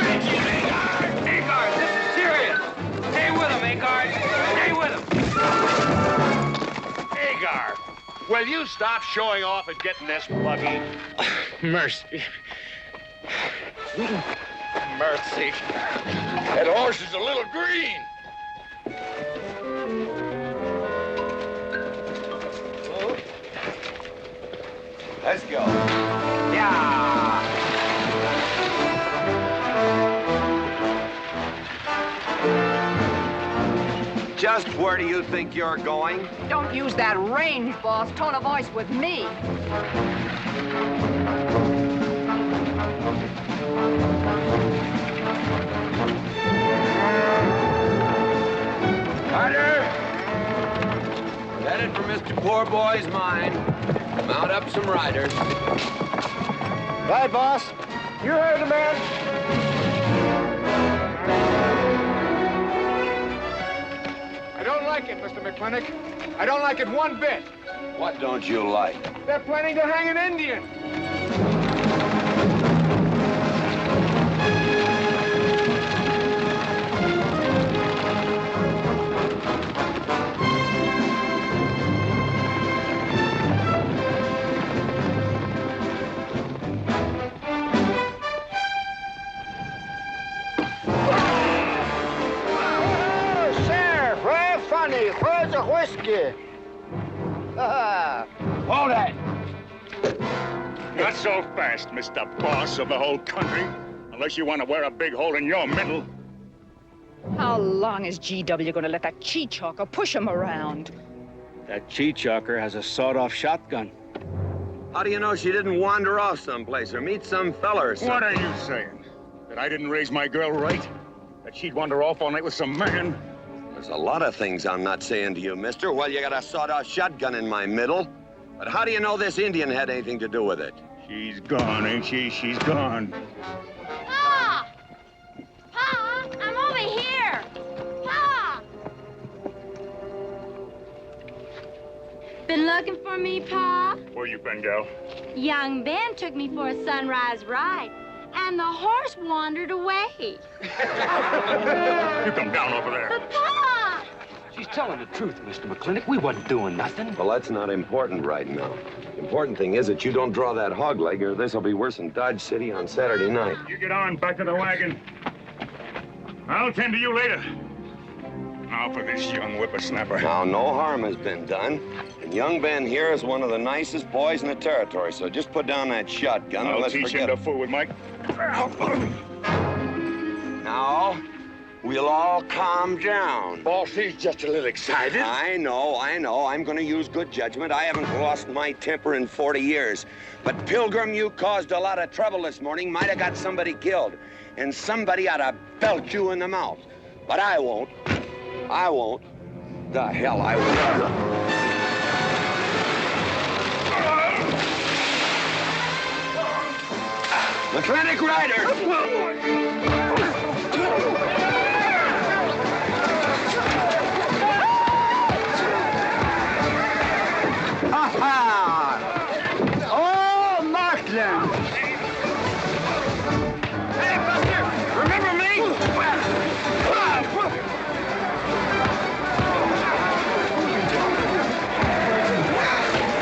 Agard, this is serious. Stay with him, Agard. Stay with him. Agar, will you stop showing off and getting this buggy? Mercy. Mercy. That horse is a little green. Let's go. yeah. Just where do you think you're going? Don't use that range, boss. Tone of voice with me. Carter! Headed for Mr. Poor Boy's mine. Mount up some riders. Right, boss. You heard the man. I don't like it, Mr. McLintock. I don't like it one bit. What don't you like? They're planning to hang an Indian. Where's the whiskey? Hold that! Not so fast, Mr. Boss of the whole country. Unless you want to wear a big hole in your middle. How long is GW going to let that cheechawker push him around? That cheechawker has a sawed-off shotgun. How do you know she didn't wander off someplace or meet some fella or something? What are you saying? That I didn't raise my girl right? That she'd wander off all night with some man? There's a lot of things I'm not saying to you, mister. Well, you got a sawed-off shotgun in my middle. But how do you know this Indian had anything to do with it? She's gone, ain't she? She's gone. Pa! Pa! I'm over here! Pa! Been looking for me, Pa? Where you been, gal? Young Ben took me for a sunrise ride, and the horse wandered away. You come down over there. But, Pa! She's telling the truth, Mr. McLintock. We wasn't doing nothing. Well, that's not important right now. The important thing is that you don't draw that hog leg, or this'll be worse than Dodge City on Saturday night. You get on, back to the wagon. I'll tend to you later. Now for this young whippersnapper. Now, no harm has been done. And young Ben here is one of the nicest boys in the territory, so just put down that shotgun and I'll let's teach forget him to fool with Mike. Now, we'll all calm down. Boss, he's just a little excited. I know. I'm going to use good judgment. I haven't lost my temper in 40 years. But, Pilgrim, you caused a lot of trouble this morning. Might have got somebody killed. And somebody ought to belt you in the mouth. But I won't. I won't. The hell I won't. McLintock Rider! Oh, Martin! Hey, Buster! Remember me?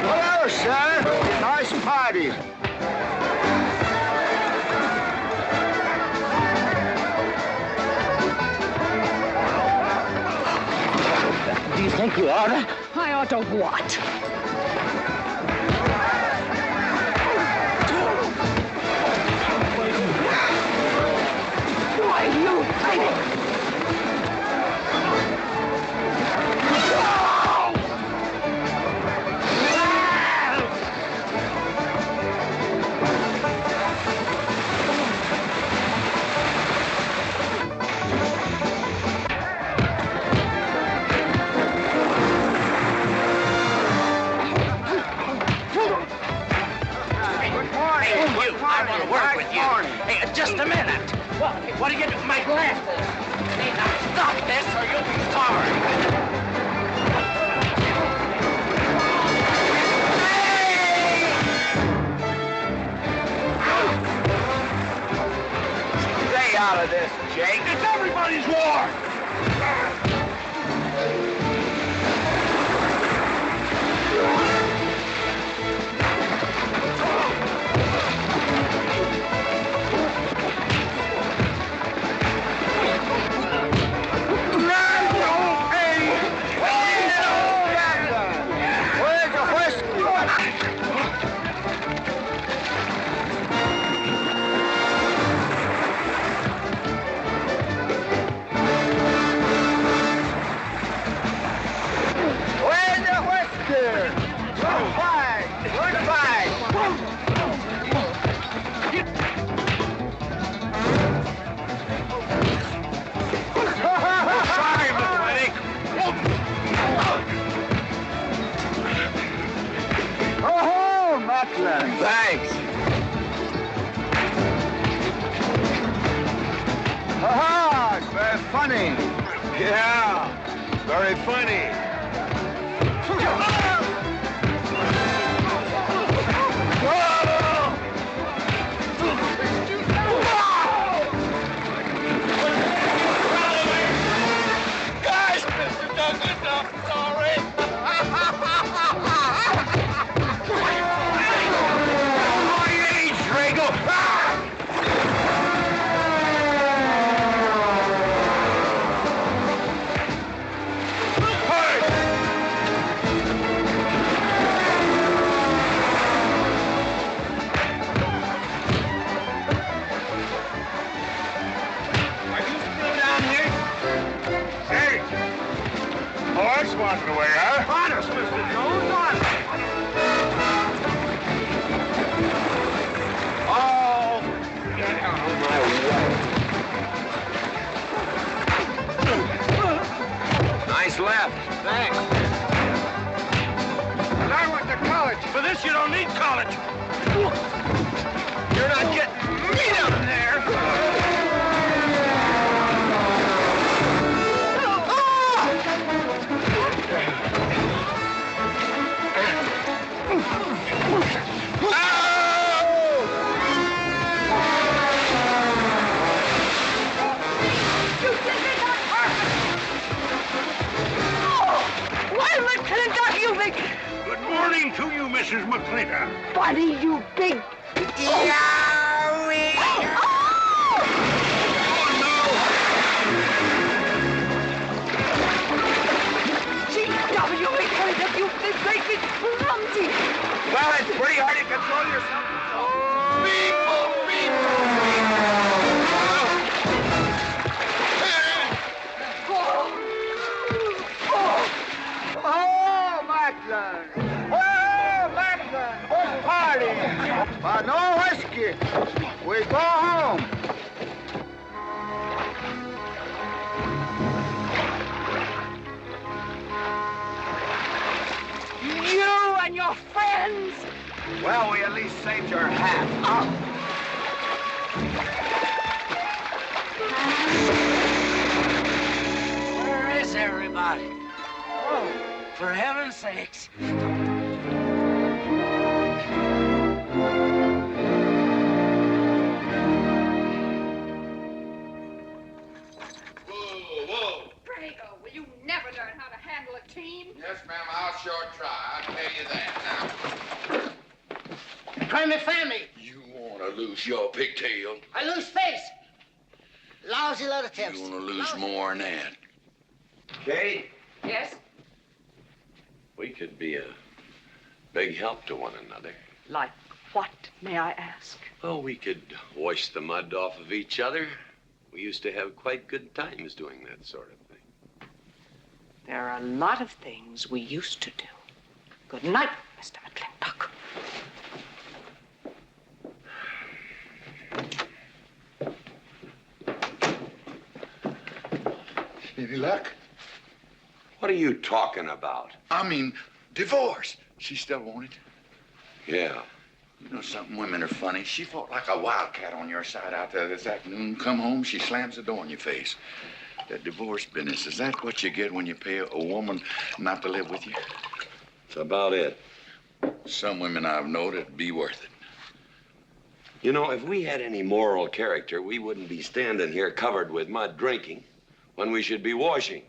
Hello, sir. Nice party. Do you think you ought to? I ought to what? Why are you fighting? I want to work with you. Hey, just a minute. What are you doing? My glasses. Hey, now stop this or you'll be sorry. Stay out of this, Jake. It's everybody's war. Thanks. Ha-ha! It's very funny. Yeah, very funny. Guys, Mr. Douglas, I'm sorry. Hey! Honest, Mr. Jones, honest. Oh, get out of my way. Nice left. Thanks. I went to college. For this, you don't need college. You're not getting me down there. Why, McLintock, you big... Good morning to you, Mrs. McLintock. Buddy, you big... Yowie! G.W. McLintock, you big bacon clumsy! Well, it's pretty hard to control yourself. Oh, Macklin! Oh, Macklin! What's party? But no whiskey. We go home. You and your friends! Well, we at least saved your hat. Where is everybody? Oh, for heaven's sakes. Drago, will you never learn how to handle a team? Yes, ma'am, I'll sure try. I'll tell you that now. Crummy family. You want to lose your pigtail? I lose face. Lousy lot of tips. You want to lose more than that? Kate, Yes? we could be a big help to one another. Like what, may I ask? Well, we could wash the mud off of each other. We used to have quite good times doing that sort of thing. There are a lot of things we used to do. Good night, Mr. McLintock. Any luck? What are you talking about? I mean, divorce. She still want it? Yeah. You know something? Women are funny. She fought like a wildcat on your side out there this afternoon. Come home, she slams the door in your face. That divorce business, is that what you get when you pay a woman not to live with you? That's about it. Some women I've known it'd be worth it. You know, if we had any moral character, we wouldn't be standing here covered with mud drinking when we should be washing.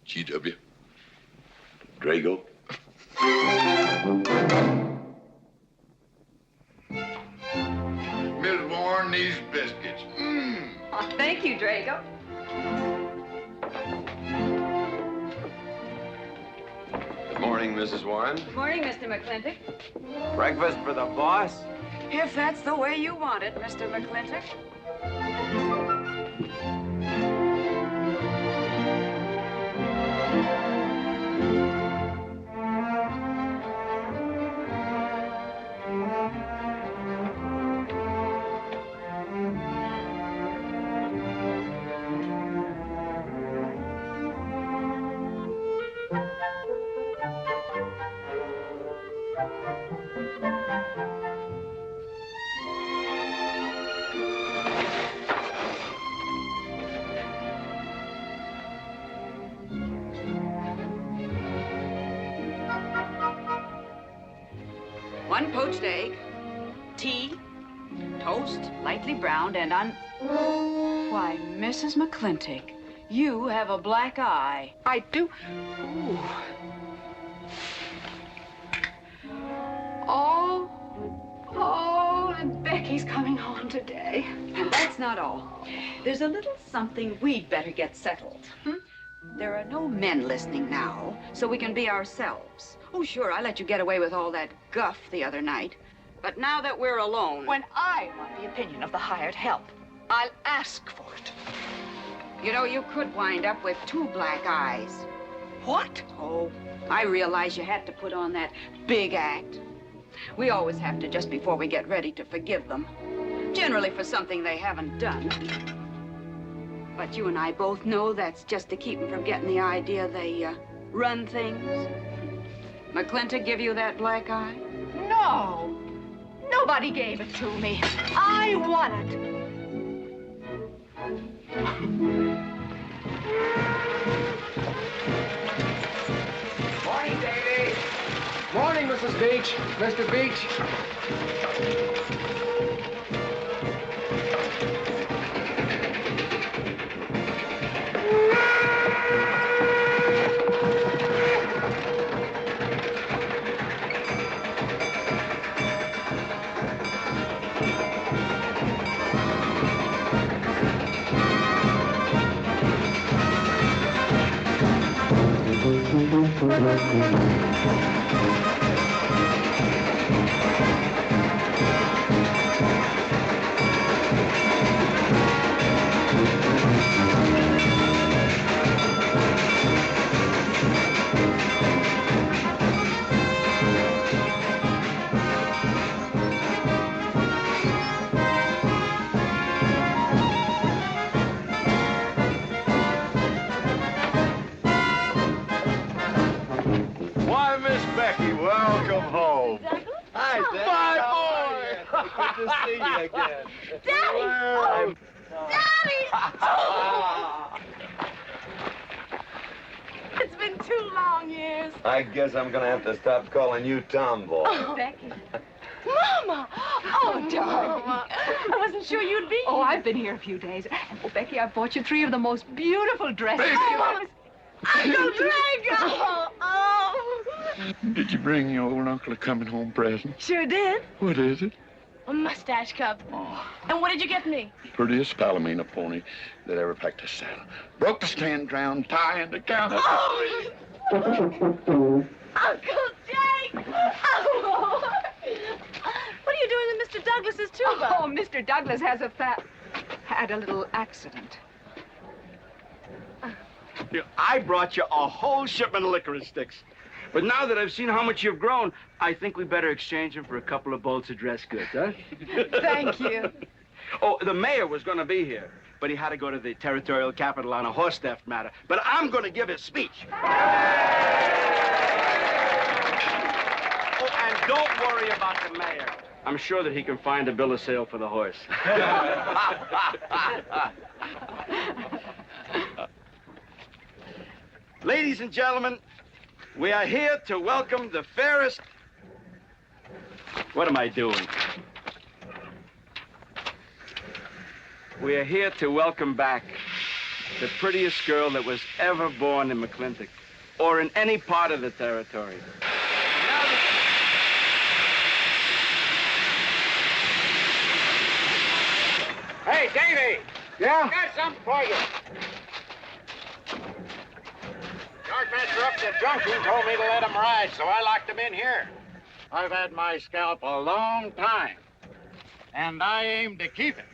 GW. Drago. Miss Warren, these biscuits. Oh, thank you, Drago. Good morning, Mrs. Warren. Good morning, Mr. McLintock. Breakfast for the boss? If that's the way you want it, Mr. McLintock. One poached egg, tea, toast, lightly browned, and Why, Mrs. McLintock, you have a black eye. I do. Ooh. Oh, and Becky's coming home today. And that's not all. There's a little something we'd better get settled. There are no men listening now, so we can be ourselves. Oh, sure, I let you get away with all that guff the other night. But now that we're alone... When I want the opinion of the hired help, I'll ask for it. You know, you could wind up with 2 black eyes. What? Oh, I realize you had to put on that big act. We always have to just before we get ready to forgive them. Generally for something they haven't done. But you and I both know that's just to keep them from getting the idea they run things. McLintock give you that black eye? No. Nobody gave it to me. I won it. Morning, Davy. Morning, Mrs. Beach. Mr. Beach. Why, Miss Becky, welcome home. Hi, Dad. My boy. Good to see you again. Daddy! Well, Daddy! Oh. It's been 2 long years. I guess I'm gonna have to stop calling you Tomboy. Oh, Becky. Mama! Oh, darling. I wasn't sure you'd be. Oh, I've been here a few days. Oh, Becky, I bought you 3 of the most beautiful dresses. Oh, Mama! Uncle Drago! Oh! Did you bring your old uncle a coming home present? Sure did. What is it? A mustache cup. And what did you get me? Prettiest Palomino pony that ever packed a saddle. Broke the stand, drowned, tie in the counter. Oh! Uncle Jake! Oh! What are you doing with Mr. Douglas's tuba? Oh, Mr. Douglas had a little accident. I brought you a whole shipment of licorice sticks. But now that I've seen how much you've grown, I think we better exchange them for a couple of bolts of dress goods, huh? Thank you. Oh, the mayor was going to be here, but he had to go to the territorial capital on a horse theft matter. But I'm going to give his speech. Oh, and don't worry about the mayor. I'm sure that he can find a bill of sale for the horse. Ladies and gentlemen, we are here to welcome the fairest... What am I doing? We are here to welcome back the prettiest girl that was ever born in McLintock, or in any part of the territory. Hey, Davy! Yeah? Got something for you. Yardmaster up at the junction told me to let him ride, so I locked him in here. I've had my scalp a long time, and I aim to keep it.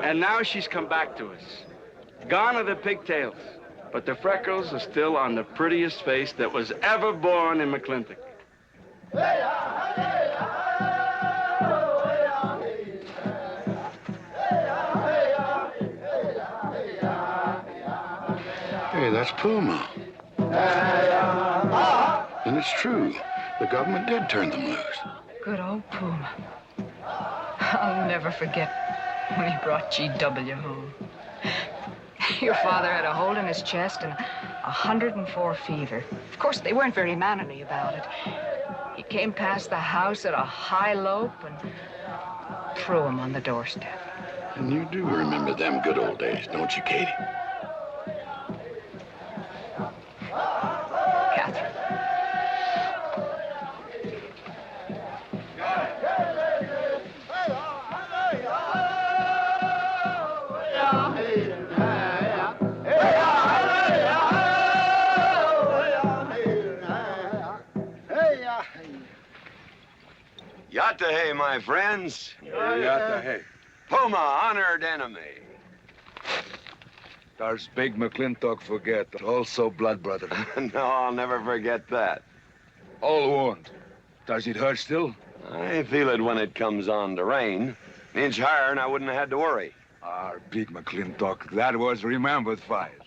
And now she's come back to us. Gone are the pigtails, but the freckles are still on the prettiest face that was ever born in McLintock. Hey, that's Puma. And it's true. The government did turn them loose. Good old Puma. I'll never forget when he brought G.W. home. Your father had a hole in his chest and 104 fever. Of course, they weren't very mannerly about it. He came past the house at a high lope and threw him on the doorstep. And you do remember them good old days, don't you, Katie? Catherine. Yatta my friends. Yatta Puma, honored enemy. Does big McLintock forget? Also blood brother. No, I'll never forget that. All wound. Does it hurt still? I feel it when it comes on to rain. An inch higher and I wouldn't have had to worry. Our big McLintock, that was remembered fight.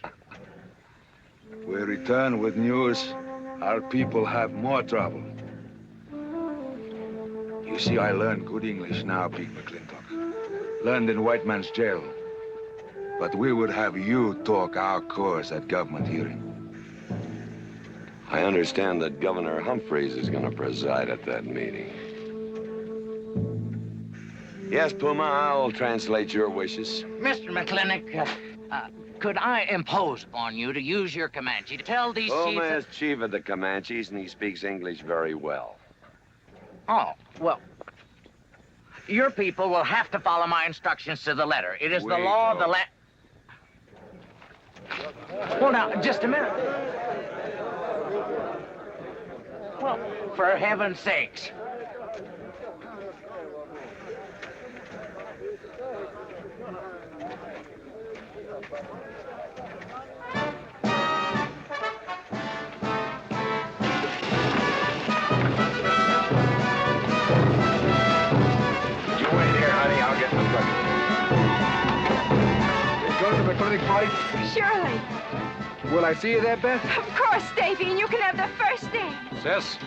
We return with news. Our people have more trouble. You see, I learned good English now, big McLintock. Learned in white man's jail. But we would have you talk our cause at government hearing. I understand that Governor Humphreys is going to preside at that meeting. Yes, Puma, I'll translate your wishes. Mr. McLintock, could I impose upon you to use your Comanche to tell these Puma chiefs... is chief of the Comanches, and he speaks English very well. Oh, well, your people will have to follow my instructions to the letter. It is the law of the land... Well, now, just a minute. Well, for heaven's sakes. Party? Surely. Will I see you there, Beth? Of course, Davy, and you can have the first day. Sis?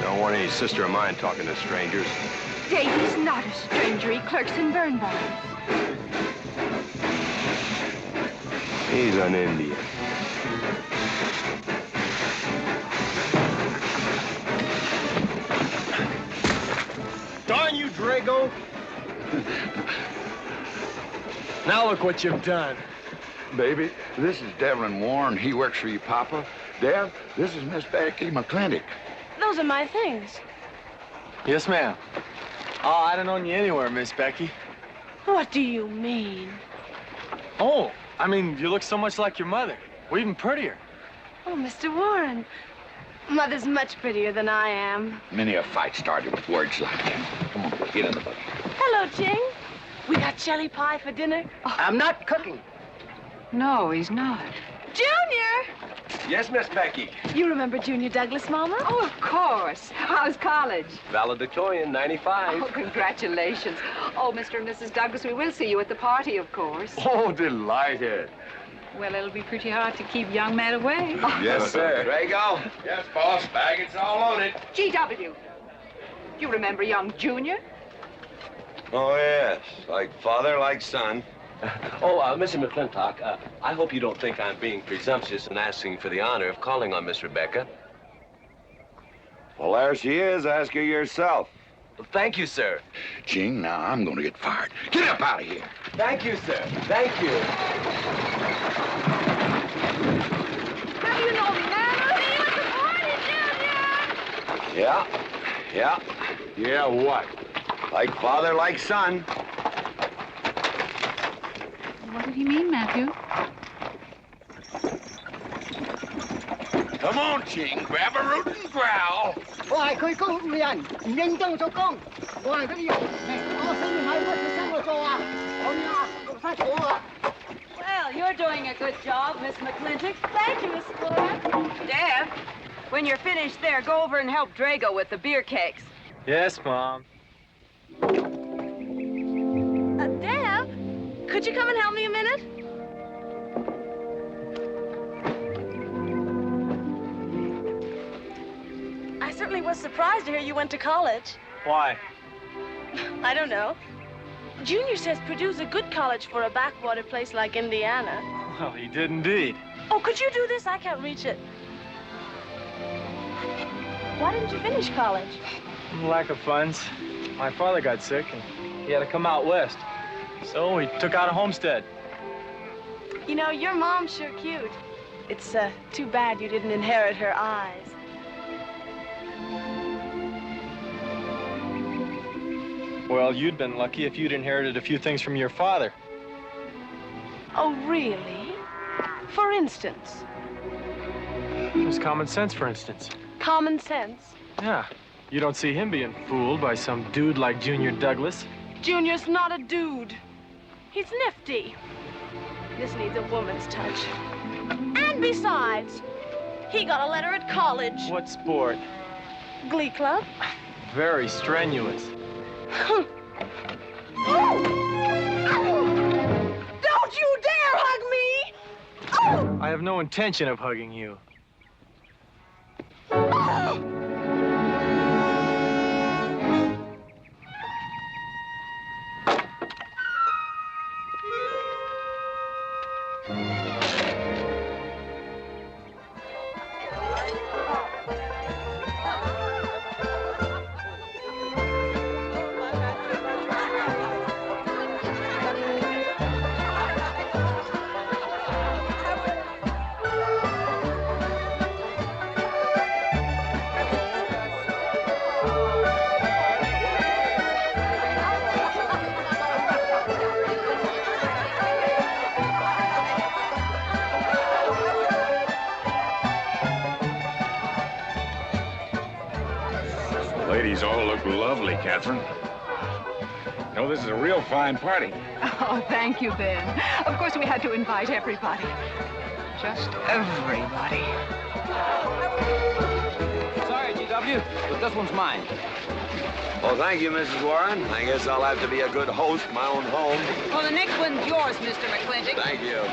Don't want any sister of mine talking to strangers. Davy's not a stranger. He clerks in burn barns. He's an Indian. Darn you, Drago! Now look what you've done. Baby, this is Devlin Warren. He works for you, Papa. Dev, this is Miss Becky McLintock. Those are my things. Yes, ma'am. Oh, I don't own you anywhere, Miss Becky. What do you mean? Oh, I mean, you look so much like your mother. Well, even prettier. Oh, Mr. Warren. Mother's much prettier than I am. Many a fight started with words like that. Come on, get in the buggy. Hello, Ching. We got jelly pie for dinner. Oh. I'm not cooking. No, he's not. Junior! Yes, Miss Becky. You remember Junior Douglas, Mama? Oh, of course. How's college? Valedictorian, 95. Oh, congratulations. Oh, Mr. and Mrs. Douglas, we will see you at the party, of course. Oh, delighted. Well, it'll be pretty hard to keep young men away. Yes, sir. Drago? Yes, boss. Baggage all loaded. G.W. You remember young Junior? Oh, yes. Like father, like son. Mr. McLintock, I hope you don't think I'm being presumptuous in asking for the honor of calling on Miss Rebecca. Well, there she is. Ask her yourself. Well, thank you, sir. Gene, now I'm going to get fired. Get up out of here. Thank you, sir. Thank you. How do you know me, Nana? See you at the party, Junior! Yeah. Yeah, what? Like father, like son. What did he mean, Matthew? Come on, Ching. Grab a root and growl. Well, you're doing a good job, Miss McLintock. Thank you, Miss Flora. Deb, when you're finished there, go over and help Drago with the beer cakes. Yes, Mom. Deb, could you come and help me a minute? I certainly was surprised to hear you went to college. Why? I don't know. Junior says Purdue's a good college for a backwater place like Indiana. Well, he did indeed. Oh, could you do this? I can't reach it. Why didn't you finish college? Lack of funds. My father got sick, and he had to come out west. So he took out a homestead. You know, your mom's sure cute. It's too bad you didn't inherit her eyes. Well, you'd been lucky if you'd inherited a few things from your father. Oh, really? For instance? There's common sense, for instance. Common sense. Yeah. You don't see him being fooled by some dude like Junior Douglas. Junior's not a dude. He's nifty. This needs a woman's touch. And besides, he got a letter at college. What sport? Glee club. Very strenuous. Don't you dare hug me! Oh! I have no intention of hugging you. Ladies all look lovely, Catherine. You know, this is a real fine party. Oh, thank you, Ben. Of course, we had to invite everybody. Just everybody. Sorry, GW, but this one's mine. Well, thank you, Mrs. Warren. I guess I'll have to be a good host in my own home. Well, the next one's yours, Mr. McLintock. Thank you.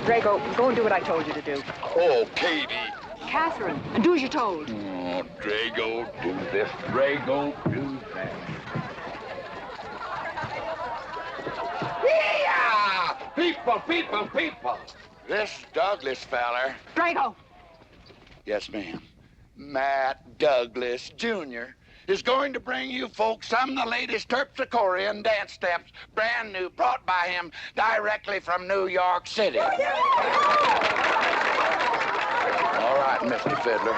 Drago, go and do what I told you to do. Oh, Katie. Catherine, do as you're told. Oh, Drago, do this. Drago, do that. Yeah! People! This Douglas feller. Drago! Yes, ma'am. Matt Douglas, Jr. is going to bring you folks some of the latest terpsichorean dance steps, brand new, brought by him directly from New York City. All right, Mr. Fiddler.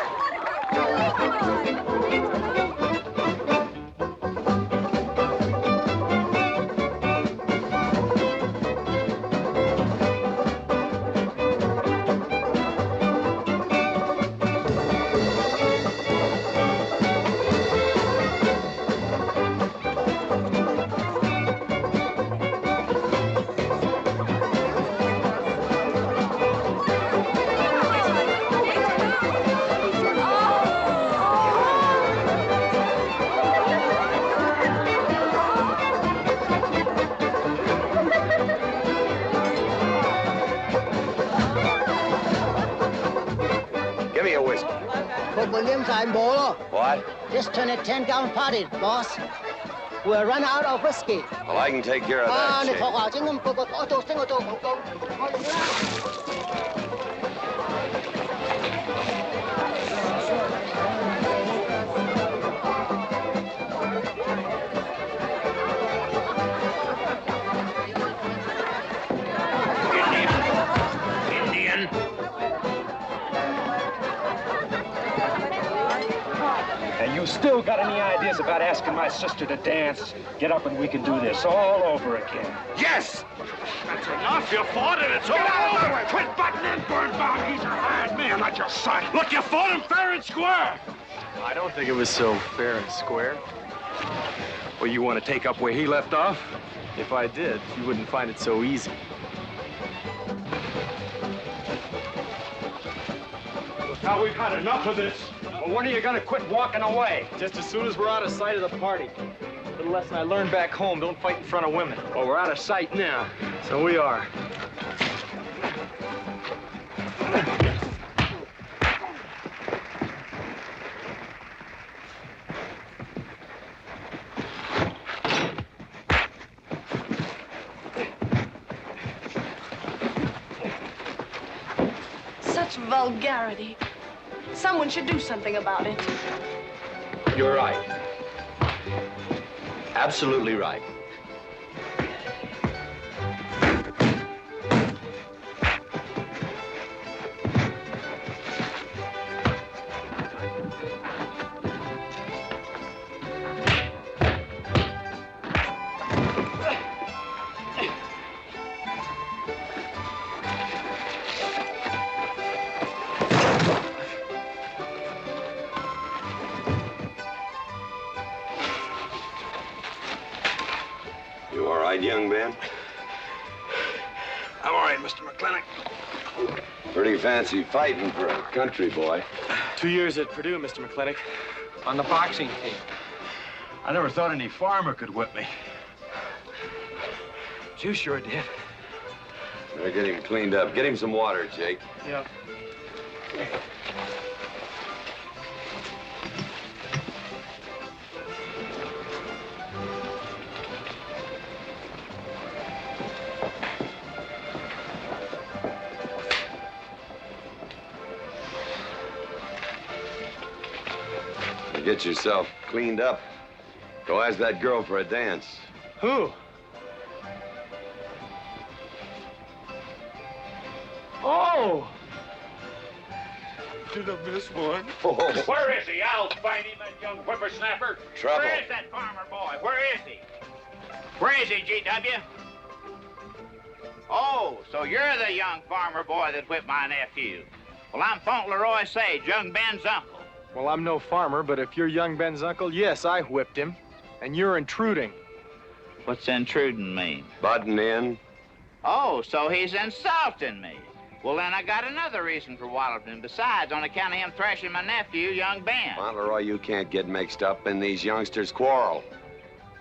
Put Williams I'm Bolo. What? Just turn a 10-gallon party, boss. We're running out of whiskey. Well, I can take care of that, Chick. Indian. And you still got any ideas about asking my sister to dance? Get up and we can do this all over again. Yes! That's enough. You fought it. It's all over. Quit butting in, Birnbaum. He's a hired man, not your son. Look, you fought him fair and square. I don't think it was so fair and square. Well, you want to take up where he left off? If I did, you wouldn't find it so easy. Now we've had enough of this. Well, when are you gonna quit walking away? Just as soon as we're out of sight of the party. A little lesson I learned back home, don't fight in front of women. Well, we're out of sight now, so we are. such vulgarity. Someone should do something about it. You're right. Absolutely right. You all right, young man? I'm all right, Mr. McLintock. Pretty fancy fighting for a country boy. 2 years at Purdue, Mr. McLintock, on the boxing team. I never thought any farmer could whip me. But you sure did. Better get him cleaned up. Get him some water, Jake. Yeah. Get yourself cleaned up. Go ask that girl for a dance. Who? Oh! Did I miss one? Oh. Where is he? I'll find him, that young whippersnapper. Trouble. Where is that farmer boy? Where is he? Where is he, G.W.? Oh, so you're the young farmer boy that whipped my nephew. Well, I'm Fauntleroy Sage, young Ben's uncle. Well, I'm no farmer, but if you're young Ben's uncle, yes, I whipped him. And you're intruding. What's intruding mean? Butting in. Oh, so he's insulting me. Well, then I got another reason for walloping him besides, on account of him thrashing my nephew, young Ben. Fauntleroy, you can't get mixed up in these youngsters' quarrel.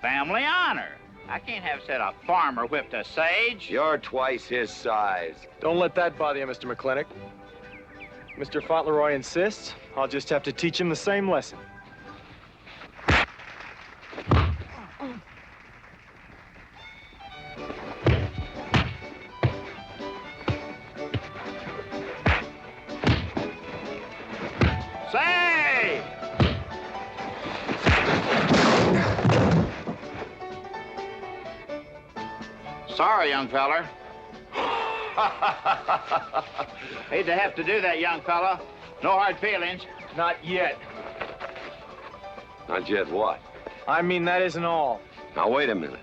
Family honor. I can't have said a farmer whipped a sage. You're twice his size. Don't let that bother you, Mr. McLintock. Mr. Fauntleroy insists. I'll just have to teach him the same lesson. Say! Sorry, young feller. Hate to have to do that, young fella. No hard feelings. Not yet. Not yet what? I mean, that isn't all. Now, wait a minute.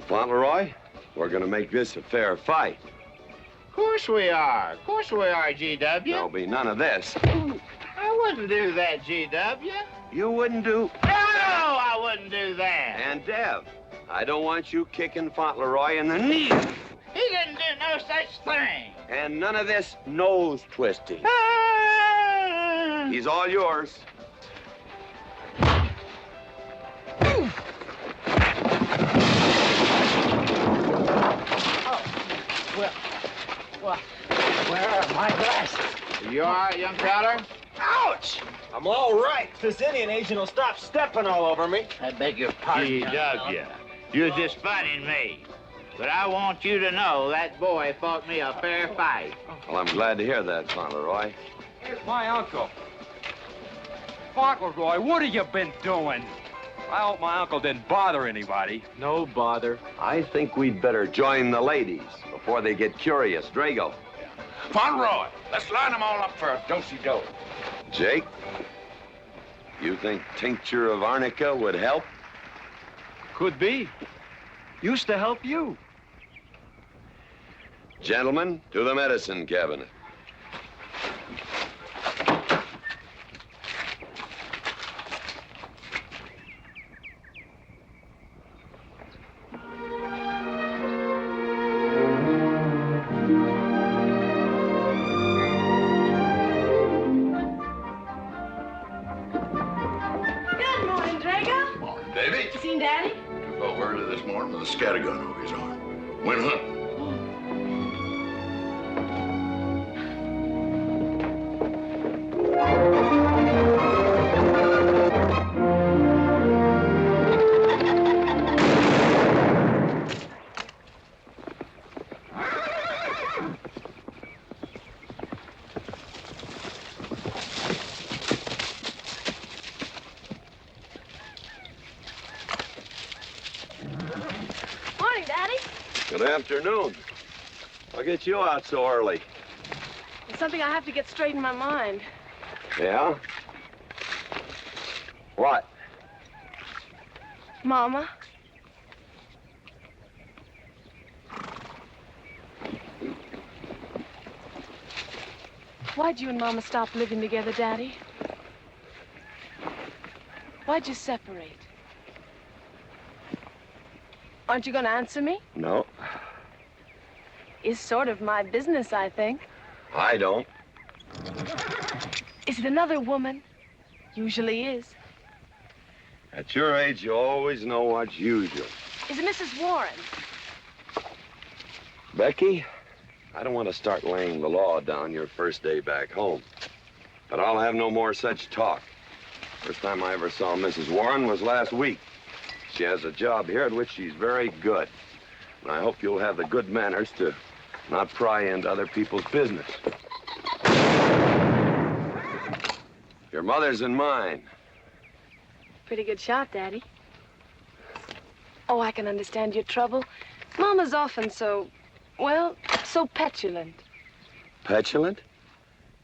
Fauntleroy, we're gonna make this a fair fight. Of course we are. Of course we are, G.W. There'll be none of this. I wouldn't do that, G.W. You wouldn't do... No, I wouldn't do that. And Dev, I don't want you kicking Fauntleroy in the knee. He didn't do no such thing. And none of this nose twisting. He's all yours. Well, where are my glasses? You all right, young feller? Ouch! I'm all right. This Indian agent will stop stepping all over me. I beg your pardon. G.W. You're just funning me. But I want you to know that boy fought me a fair fight. Well, I'm glad to hear that, Fauntleroy. Here's my uncle. Fauntleroy, what have you been doing? I hope my uncle didn't bother anybody. No bother. I think we'd better join the ladies before they get curious. Drago. Fauntleroy, let's line them all up for a do-si-do. Jake, you think tincture of arnica would help? Could be. Used to help you. Gentlemen, to the medicine cabinet. Good morning, Drago. Morning, baby. You seen Daddy? Took over early this morning with a scattergun over his arm. Went hunting. Good afternoon. I'll get you out so early. It's something I have to get straight in my mind. Yeah? What? Mama? Why'd you and Mama stop living together, Daddy? Why'd you separate? Aren't you going to answer me? No, It's sort of my business, I think. I don't. Is it another woman? Usually is. At your age, you always know what's usual. Is it Mrs. Warren? Becky, I don't want to start laying the law down your first day back home. But I'll have no more such talk. First time I ever saw Mrs. Warren was last week. She has a job here at which she's very good. And I hope you'll have the good manners to not pry into other people's business. Your mother's and mine. Pretty good shot, Daddy. Oh, I can understand your trouble. Mama's often so, well, so petulant. Petulant?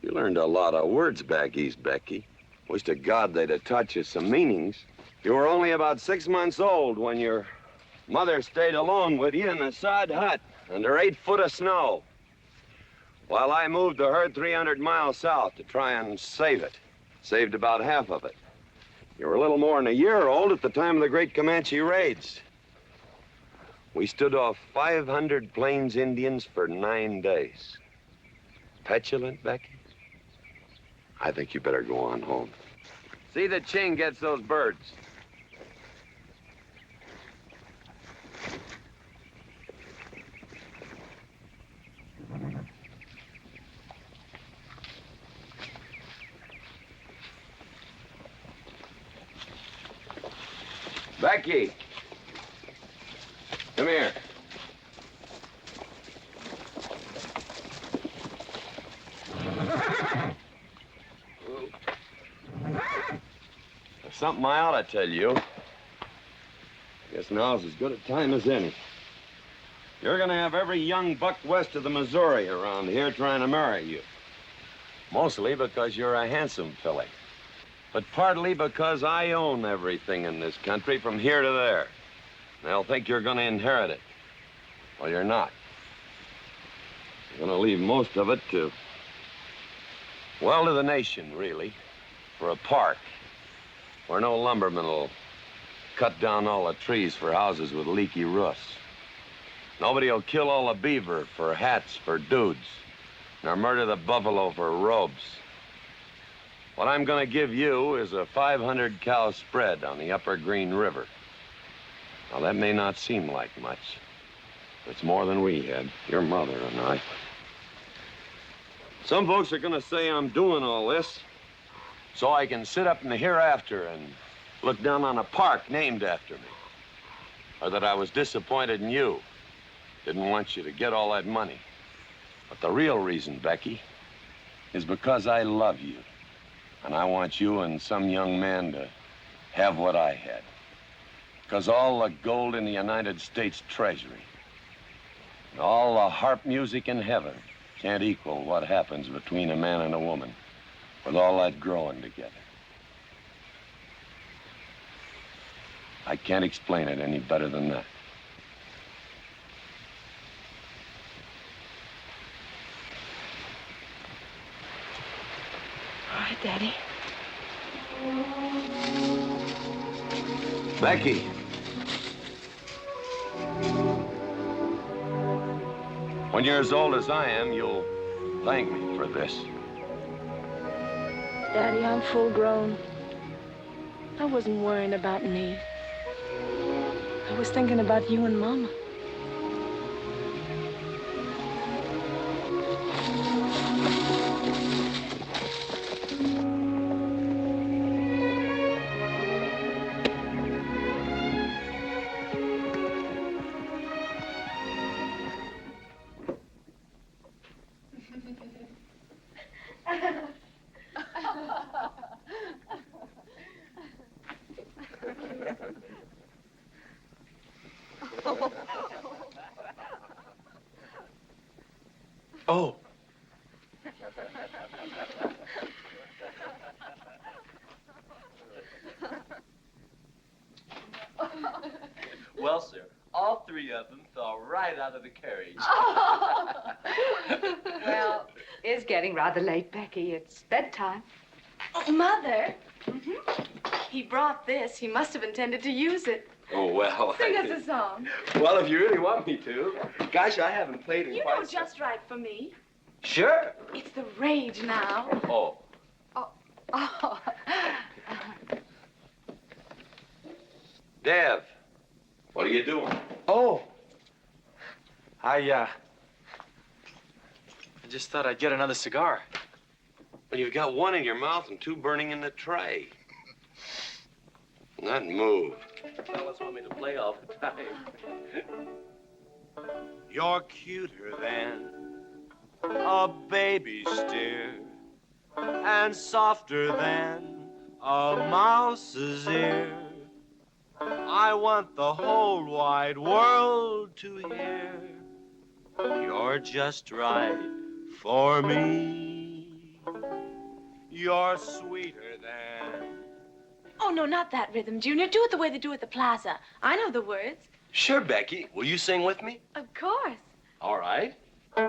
You learned a lot of words back east, Becky. Wish to God they'd have taught you some meanings. You were only about 6 months old when your mother stayed alone with you in a sod hut under 8 foot of snow, while I moved the herd 300 miles south to try and save it. Saved about half of it. You were a little more than a year old at the time of the great Comanche raids. We stood off 500 Plains Indians for 9 days. Petulant, Becky? I think you better go on home. See that Ching gets those birds. Becky, come here. There's something I ought to tell you. Guess now's as good a time as any. You're gonna have every young buck west of the Missouri around here trying to marry you. Mostly because you're a handsome filly. But partly because I own everything in this country from here to there. They'll think you're gonna inherit it. Well, you're not. You're gonna leave most of it to, well, to the nation, really. For a park where no lumberman will cut down all the trees for houses with leaky roofs. Nobody will kill all the beaver for hats for dudes, nor murder the buffalo for robes. What I'm gonna give you is a 500-cow spread on the upper Green River. Now, that may not seem like much. But it's more than we had, your mother and I. Some folks are gonna say I'm doing all this so I can sit up in the hereafter and look down on a park named after me. Or that I was disappointed in you. Didn't want you to get all that money. But the real reason, Becky, is because I love you. And I want you and some young man to have what I had. Because all the gold in the United States Treasury and all the harp music in heaven can't equal what happens between a man and a woman with all that growing together. I can't explain it any better than that. All right, Daddy. Becky. When you're as old as I am, you'll thank me for this. Daddy, I'm full grown. I wasn't worrying about me. I was thinking about you and Mama. Oh. Well, sir, all three of them fell right out of the carriage. Well, it's getting rather late, Becky. It's bedtime. Oh, Mother. He brought this. He must have intended to use it. Oh, well. Sing us a song. Well, if you really want me to. Gosh, I haven't played in You quite know just right for me. Sure. It's the rage now. Oh. Oh. Dev, what are you doing? Oh. I just thought I'd get another cigar. Well, you've got one in your mouth and two burning in the tray. Not move. Fellas want me to play all the time. You're cuter than a baby steer and softer than a mouse's ear. I want the whole wide world to hear. You're just right for me. You're sweeter than... Oh, no, not that rhythm, Junior. Do it the way they do at the plaza. I know the words. Sure, Becky. Will you sing with me? Of course. All right. I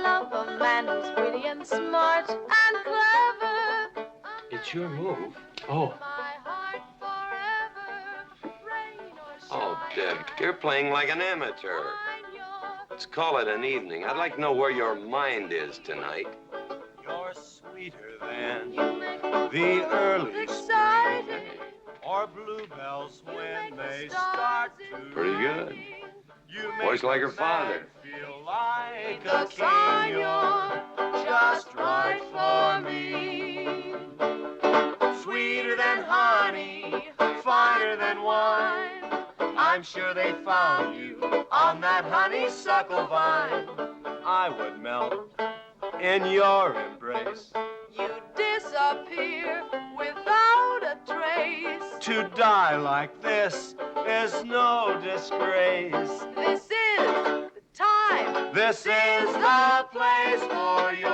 love a man who's witty and smart and clever. It's your move. Oh. Oh, Deb, you're playing like an amateur. Let's call it an evening. I'd like to know where your mind is tonight. You're sweeter than the early spring or bluebells when they start to Pretty good. You Voice like her father. feel like a king. You're just right for me. Sweeter than honey, finer than wine. I'm sure they found you on that honeysuckle vine. I would melt in your embrace. You disappear without a trace. To die like this is no disgrace. This is the time. This is the place for you.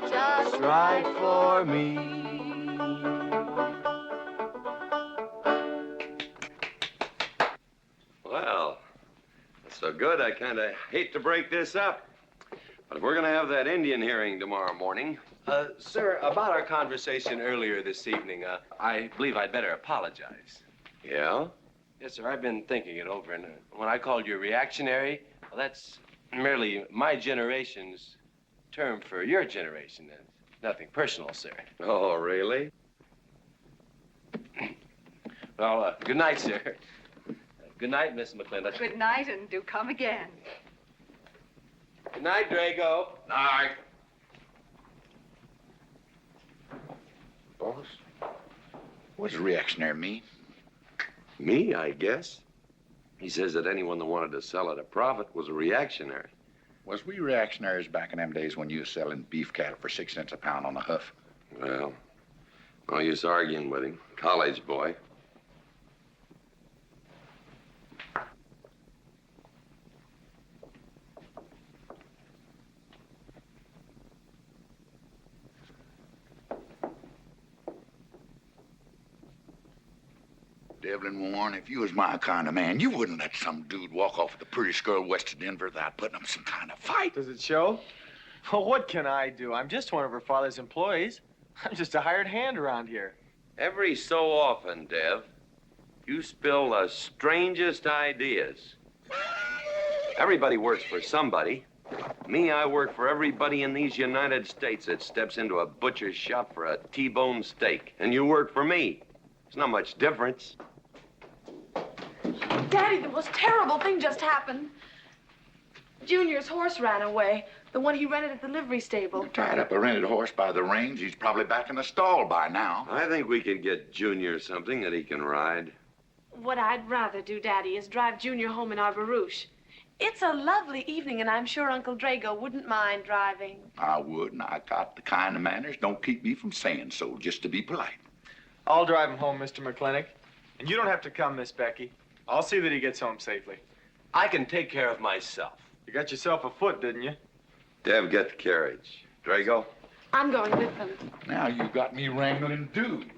Just Right for me. Well, that's so good, I kind of hate to break this up. But if we're going to have that Indian hearing tomorrow morning... sir, about our conversation earlier this evening, I believe I'd better apologize. Yeah? Yes, sir, I've been thinking it over, and when I called you reactionary, well, that's merely my generation's term for your generation. It's nothing personal, sir. Oh, really? Well, good night, sir. Good night, Miss McLintock. Good night, and do come again. Good night, Drago. Night. Boss, what does reactionary mean? Me, I guess. He says that anyone that wanted to sell at a profit was a reactionary. Was we reactionaries back in them days when you was selling beef cattle for 6 cents a pound on the hoof? Well, no use arguing with him. College boy. Devlin Warren, if you was my kind of man, you wouldn't let some dude walk off with the prettiest girl west of Denver without putting up some kind of fight. Does it show? Well, what can I do? I'm just one of her father's employees. I'm just a hired hand around here. Every so often, Dev, you spill the strangest ideas. Everybody works for somebody. Me, I work for everybody in these United States that steps into a butcher's shop for a T-bone steak. And you work for me. There's not much difference. Daddy, the most terrible thing just happened. Junior's horse ran away. The one he rented at the livery stable. Tied up a rented horse by the reins. He's probably back in the stall by now. I think we could get Junior something that he can ride. What I'd rather do, Daddy, is drive Junior home in our barouche. It's a lovely evening, and I'm sure Uncle Drago wouldn't mind driving. I would, and I got the kind of manners don't keep me from saying so, just to be polite. I'll drive him home, Mr. McLintock. And you don't have to come, Miss Becky. I'll see that he gets home safely. I can take care of myself. You got yourself a foot, didn't you? Dev, get the carriage. Drago? I'm going with them. Now you got me wrangling dudes.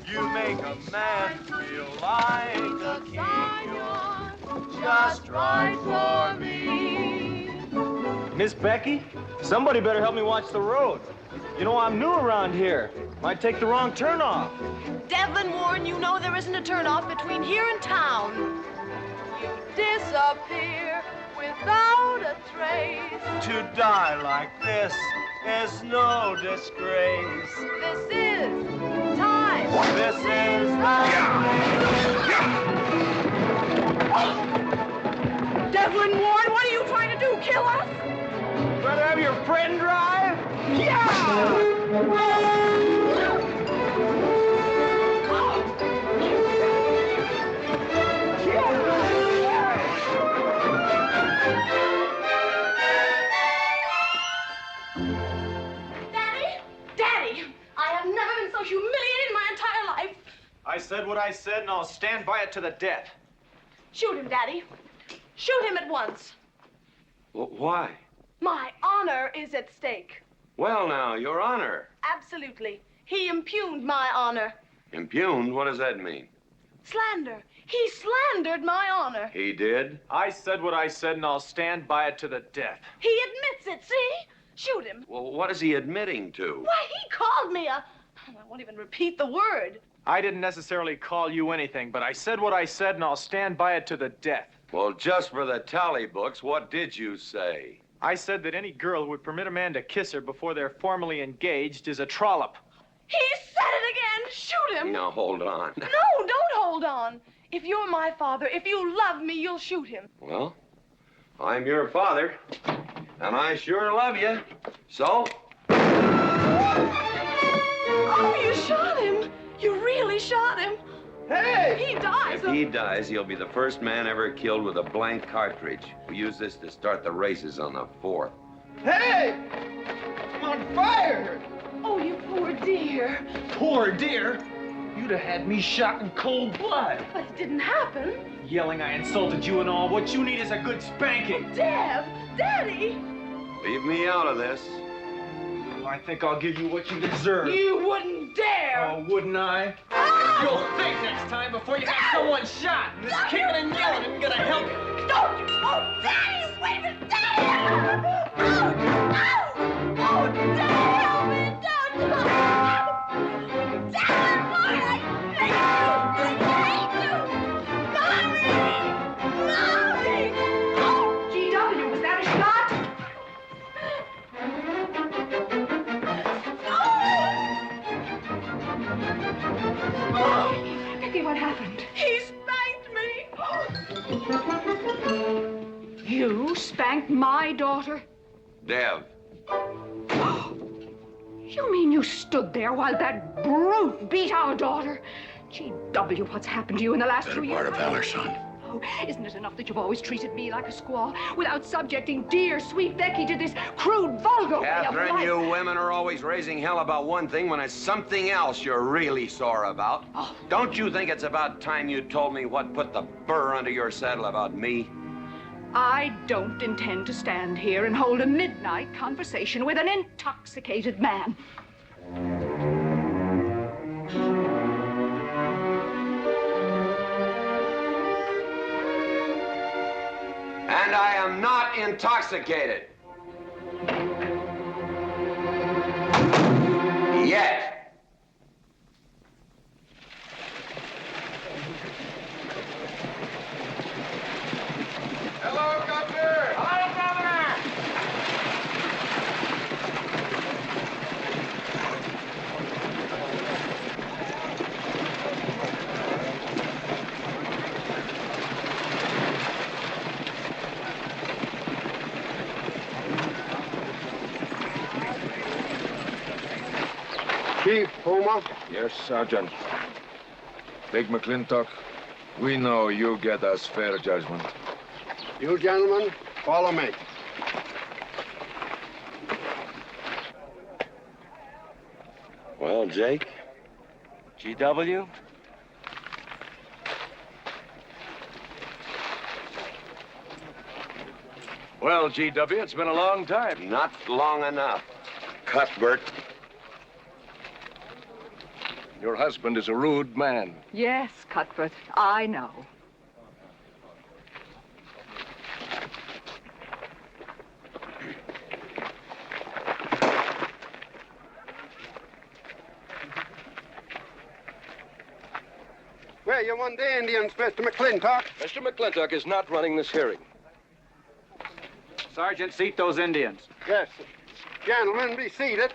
You make a man feel like a king. You're just right for me. Miss Becky, somebody better help me watch the road. You know, I'm new around here. Might take the wrong turnoff. Devlin Warren, you know there isn't a turnoff between here and town. You disappear without a trace. To die like this is no disgrace. This is time. This is Devlin Warren, what are you trying to do? Kill us? Rather have your friend drive? Daddy, I have never been so humiliated in my entire life. I said what I said, and I'll stand by it to the death. Shoot him, Daddy. Shoot him at once. Why? My honor is at stake. Well, now, Your Honor. Absolutely. He impugned my honor. Impugned? What does that mean? Slander. He slandered my honor. He did? I said what I said, and I'll stand by it to the death. He admits it, see? Shoot him. Well, what is he admitting to? Why, he called me a... I won't even repeat the word. I didn't necessarily call you anything, but I said what I said, and I'll stand by it to the death. Well, just for the tally books, what did you say? I said that any girl who would permit a man to kiss her before they're formally engaged is a trollop. He said it again. Shoot him. Now, hold on. No, don't hold on. If you're my father, if you love me, you'll shoot him. Well, I'm your father, and I sure love you. So? Oh, you shot him. You really shot him. Hey! He dies. If he dies, he'll be the first man ever killed with a blank cartridge. We use this to start the races on the 4th. Hey! I'm on fire! Oh, you poor dear. Poor dear? You'd have had me shot in cold blood. But it didn't happen. Yelling I insulted you and all. What you need is a good spanking. Dev! Daddy! Leave me out of this. Well, I think I'll give you what you deserve. You wouldn't dare! Oh, wouldn't I? You'll think next time before you have someone shot. And this kicking and yelling isn't gonna help you. Don't you! Oh, Daddy! Wait a minute! Daddy! Oh, Daddy! Help me! Don't! Daddy, boy, I hate you! Mommy! Oh, G.W., was that a shot? Becky, what happened? He spanked me! You spanked my daughter? Dev. You mean you stood there while that brute beat our daughter? G.W., what's happened to you in the last 2 years? Part of valor, son. Oh, isn't it enough that you've always treated me like a squaw without subjecting dear, sweet Becky to this crude, vulgar way of Catherine, life? you women are always raising hell about one thing when it's something else you're really sore about. Oh. Don't you think it's about time you told me what put the burr under your saddle about me? I don't intend to stand here and hold a midnight conversation with an intoxicated man. And I am not intoxicated. Yet. Hello, Governor! Hello, Governor! Chief, Puma? Yes, Sergeant. Big McLintock, We know you get us fair judgment. You gentlemen, follow me. Well, Jake? GW? Well, GW, it's been a long time. Not long enough. Cuthbert. Your husband is a rude man. Yes, Cuthbert, I know. Where you want the Indians, Mr. McLintock? Mr. McLintock is not running this hearing. Sergeant, seat those Indians. Yes. Gentlemen, be seated.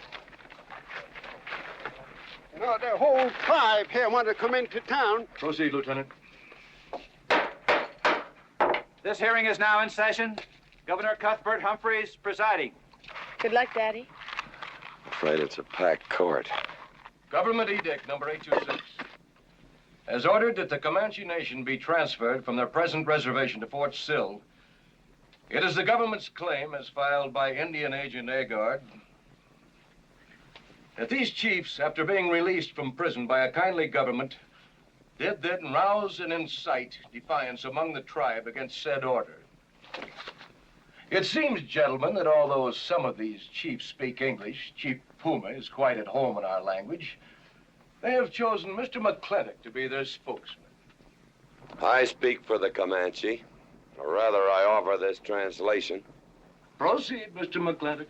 You know, the whole tribe here want to come into town. Proceed, Lieutenant. This hearing is now in session. Governor Cuthbert Humphreys presiding. Good luck, Daddy. Afraid it's a packed court. Government Edict number 826 has ordered that the Comanche Nation be transferred from their present reservation to Fort Sill. It is the government's claim, as filed by Indian Agent Agard, that these chiefs, after being released from prison by a kindly government, did then rouse and incite defiance among the tribe against said order. It seems, gentlemen, that although some of these chiefs speak English, Chief Puma is quite at home in our language, they have chosen Mr. McLintock to be their spokesman. I speak for the Comanche. Or rather, I offer this translation. Proceed, Mr. McLintock.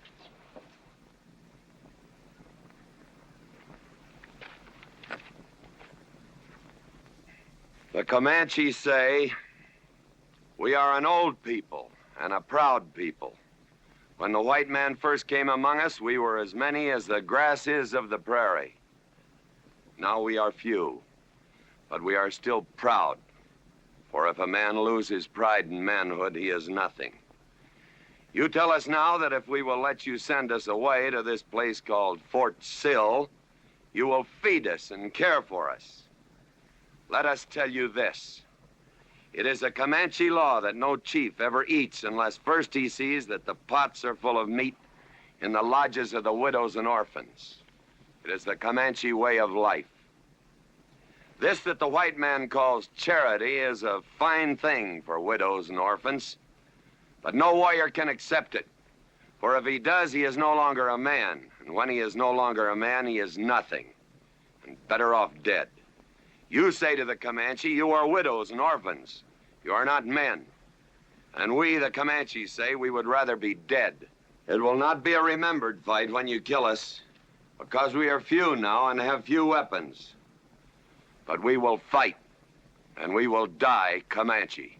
The Comanche say, we are an old people and a proud people. When the white man first came among us, we were as many as the grass is of the prairie. Now we are few, but we are still proud. For if a man loses pride in manhood, he is nothing. You tell us now that if we will let you send us away to this place called Fort Sill, you will feed us and care for us. Let us tell you this. It is a Comanche law that no chief ever eats unless first he sees that the pots are full of meat in the lodges of the widows and orphans. It is the Comanche way of life. This that the white man calls charity is a fine thing for widows and orphans, but no warrior can accept it. For if he does, he is no longer a man, and when he is no longer a man, he is nothing, and better off dead. You say to the Comanche, you are widows and orphans. You are not men. And we, the Comanche, say we would rather be dead. It will not be a remembered fight when you kill us, because we are few now and have few weapons. But we will fight, and we will die Comanche.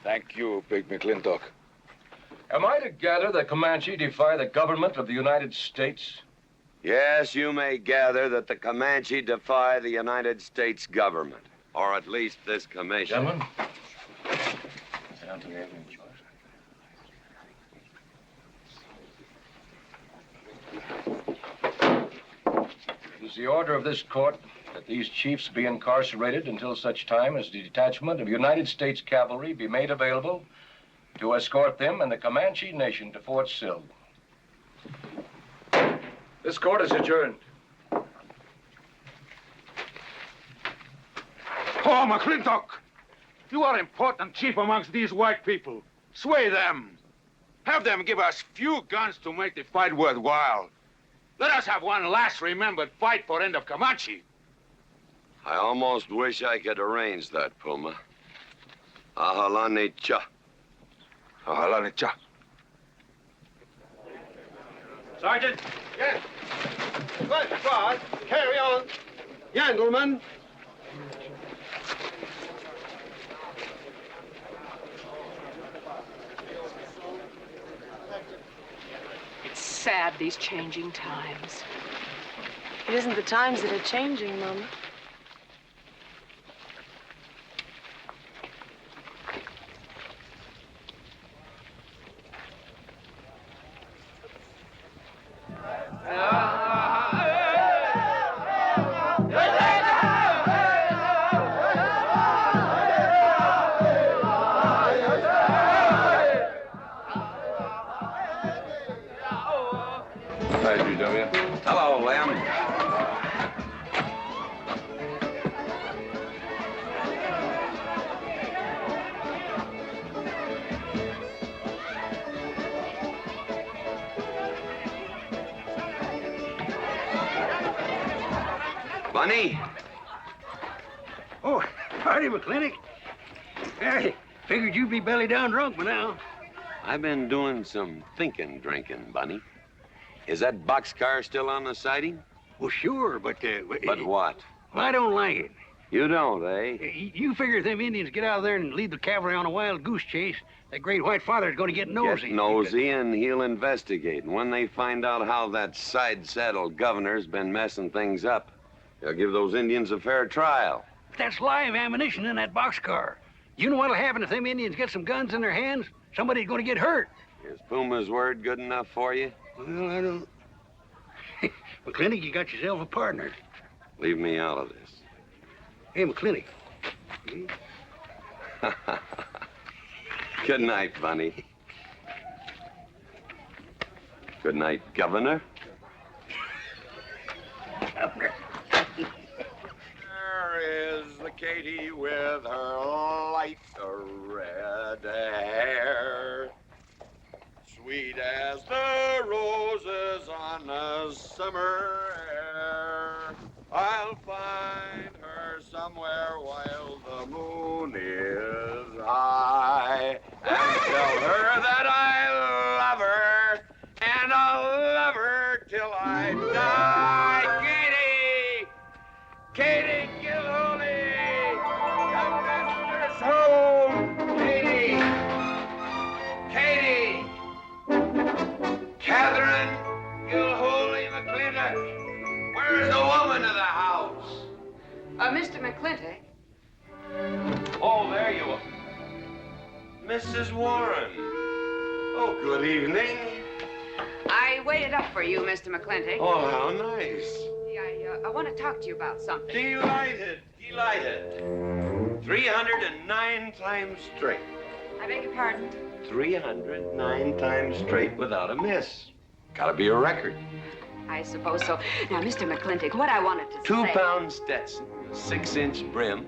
Thank you, Big McLintock. Am I to gather that Comanche defy the government of the United States? Yes, you may gather that the Comanche defy the United States government, or at least this commission. Gentlemen, sit down to the evening, George. It is the order of this court that these chiefs be incarcerated until such time as the detachment of United States cavalry be made available to escort them and the Comanche Nation to Fort Sill. This court is adjourned. Oh, McLintock! You are important chief amongst these white people. Sway them. Have them give us few guns to make the fight worthwhile. Let us have one last remembered fight for end of Comanche. I almost wish I could arrange that, Puma. Ahalani cha. Ahalani cha. Sergeant. Yes. Good God. Carry on. Gentlemen. It's sad, these changing times. It isn't the times that are changing, Mama. Bunny? Oh, howdy, McLintock. I figured you'd be belly down drunk by now. I've been doing some drinking, Bunny. Is that boxcar still on the siding? Well, sure, but... But what? Well, I don't like it. You don't, eh? You figure if them Indians get out there and lead the cavalry on a wild goose chase, that great white father's going to get nosy. Get nosy, and he'll investigate. And when they find out how that side-saddle governor's been messing things up, they'll give those Indians a fair trial. That's live ammunition in that boxcar. You know what'll happen if them Indians get some guns in their hands? Somebody's going to get hurt. Is Puma's word good enough for you? Well, I don't... McLintock, you got yourself a partner. Leave me out of this. Hey, McLintock. Good night, Bunny. Good night, Governor. There is the Katie with her light red hair, sweet as the roses on a summer air. I'll find her somewhere while the moon is high and tell her that I love her, and I'll love her till I die. Katie Gilhooly, come back home. Katie, Catherine Gilhooly McLintock, where's the woman of the house? Mr. McLintock. Oh, there you are. Mrs. Warren. Oh, good evening. I waited up for you, Mr. McLintock. Oh, how nice. I want to talk to you about something. Delighted. 309 times straight. I beg your pardon? 309 times straight without a miss. Gotta be a record. I suppose so. Now, Mr. McLintock, what I wanted to say... 2-pound Stetson, 6-inch brim,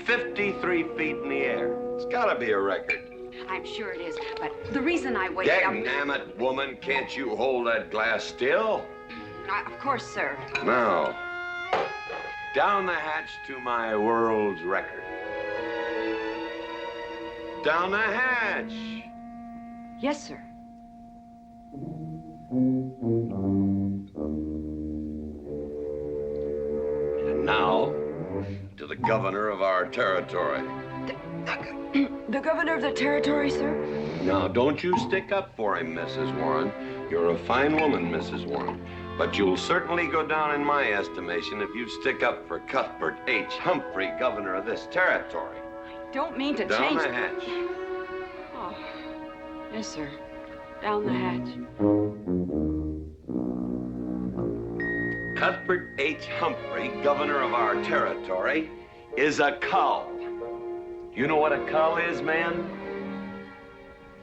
53 feet in the air. It's gotta be a record. I'm sure it is, but the reason I waited up... Dagnammit, woman, can't you hold that glass still? Of course, sir. Now, down the hatch to my world's record. Down the hatch. Yes, sir. And now, to the governor of our territory. The governor of the territory, sir? Now, don't you stick up for him, Mrs. Warren. You're a fine woman, Mrs. Warren. But you'll certainly go down in my estimation if you stick up for Cuthbert H. Humphrey, governor of this territory. I don't mean to Down change... the hatch. Oh, yes, sir. Down the hatch. Cuthbert H. Humphrey, governor of our territory, is a cull. You know what a cull is, man?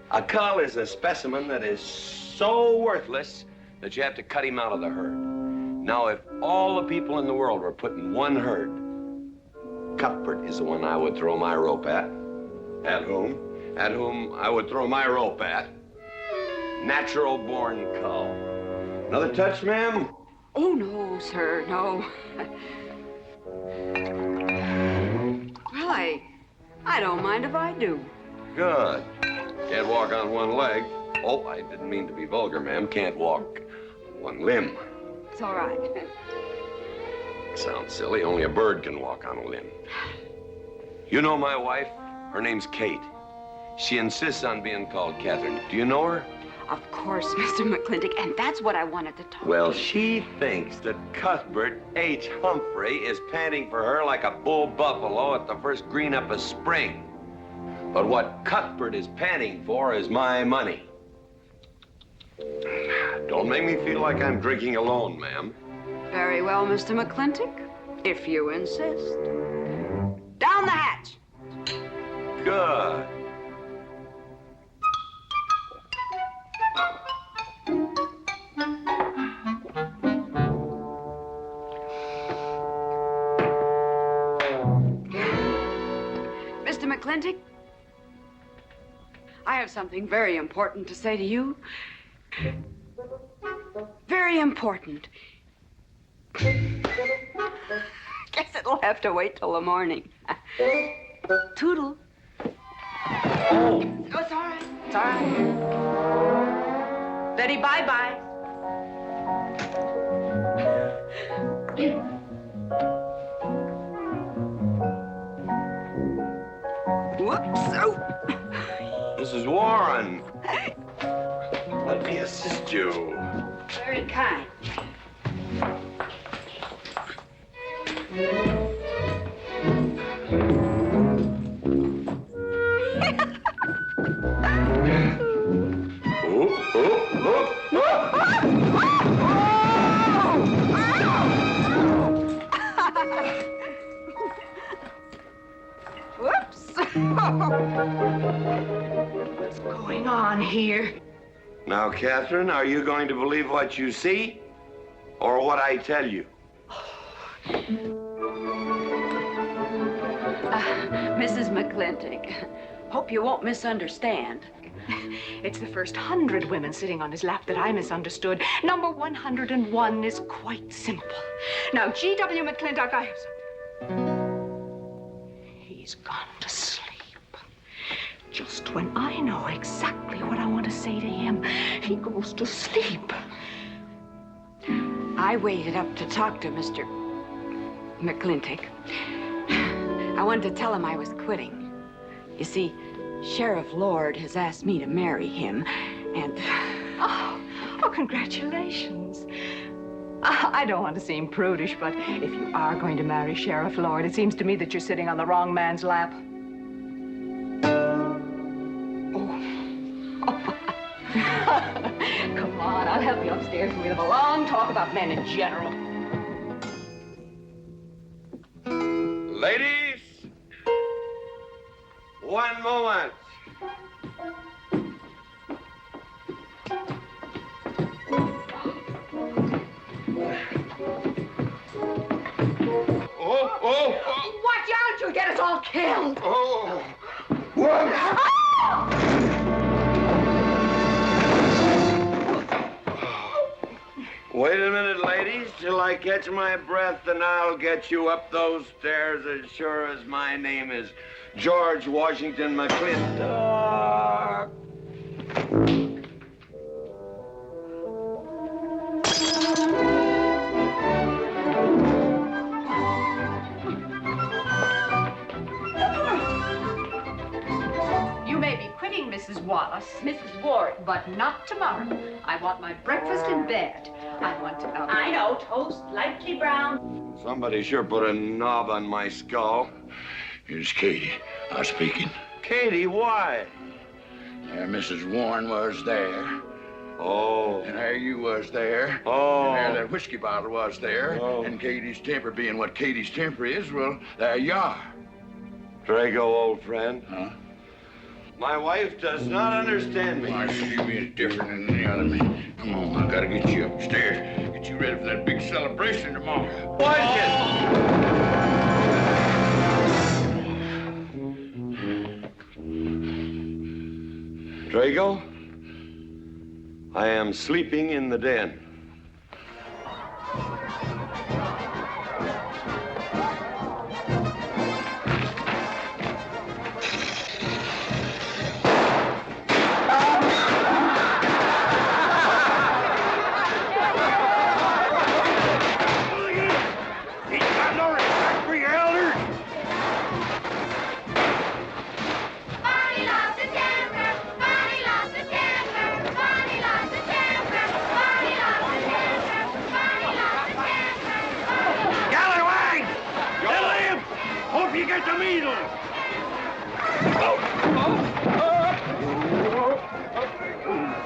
A cull is a specimen that is so worthless that you have to cut him out of the herd. Now, if all the people in the world were put in one herd, Cuthbert is the one I would throw my rope at. At whom I would throw my rope at. Natural-born cull. Another touch, ma'am? Oh, no, sir, no. Well, I don't mind if I do. Good. Can't walk on one leg. Oh, I didn't mean to be vulgar, ma'am. Can't walk one limb. It's all right. Sounds silly. Only a bird can walk on a limb. You know my wife? Her name's Kate. She insists on being called Catherine. Do you know her? Of course, Mr. McLintock, and that's what I wanted to talk Well, to you. she thinks that Cuthbert H. Humphrey is panting for her like a bull buffalo at the first green up of spring. But what Cuthbert is panting for is my money. Don't make me feel like I'm drinking alone, ma'am. Very well, Mr. McLintock, if you insist. Down the hatch. Good. Mr. McLintock, I have something very important to say to you. Very important. Guess it'll have to wait till the morning. Toodle. Oh, it's all right. It's all right. Betty, bye-bye. Whoops. Oh. Mrs. Warren, let me assist you. Very kind. Whoops. What's going on here? Now, Catherine, are you going to believe what you see or what I tell you? Mrs. McLintock, hope you won't misunderstand. It's the first 100 women sitting on his lap that I misunderstood. Number 101 is quite simple. Now, G.W. McLintock, I have some... He's gone to sleep. Just when I know exactly what I want to say to him, he goes to sleep. I waited up to talk to Mr. McLintock. I wanted to tell him I was quitting. You see, Sheriff Lord has asked me to marry him, and... Oh, congratulations. I don't want to seem prudish, but if you are going to marry Sheriff Lord, it seems to me that you're sitting on the wrong man's lap. Come on, I'll help you upstairs and we'll have a long talk about men in general. Ladies, one moment. Oh! Watch out, you'll get us all killed! Oh! Wait a minute, ladies, till I catch my breath, and I'll get you up those stairs as sure as my name is George Washington McLintock. You may be quitting, Mrs. Wallace, Mrs. Ward, but not tomorrow. I want my breakfast in bed. I want to... I know, toast, lightly brown. Somebody sure put a knob on my skull. Here's Katie. I'm speaking. Katie, why? There Mrs. Warren was there. Oh. And there you was there. Oh. And there that whiskey bottle was there. Oh. And Katie's temper being what Katie's temper is, well, there you are. Drago, old friend. Huh? My wife does not understand me. Why, she is different than the other man. Come on, I gotta get you upstairs. Get you ready for that big celebration tomorrow. Drago, I am sleeping in the den.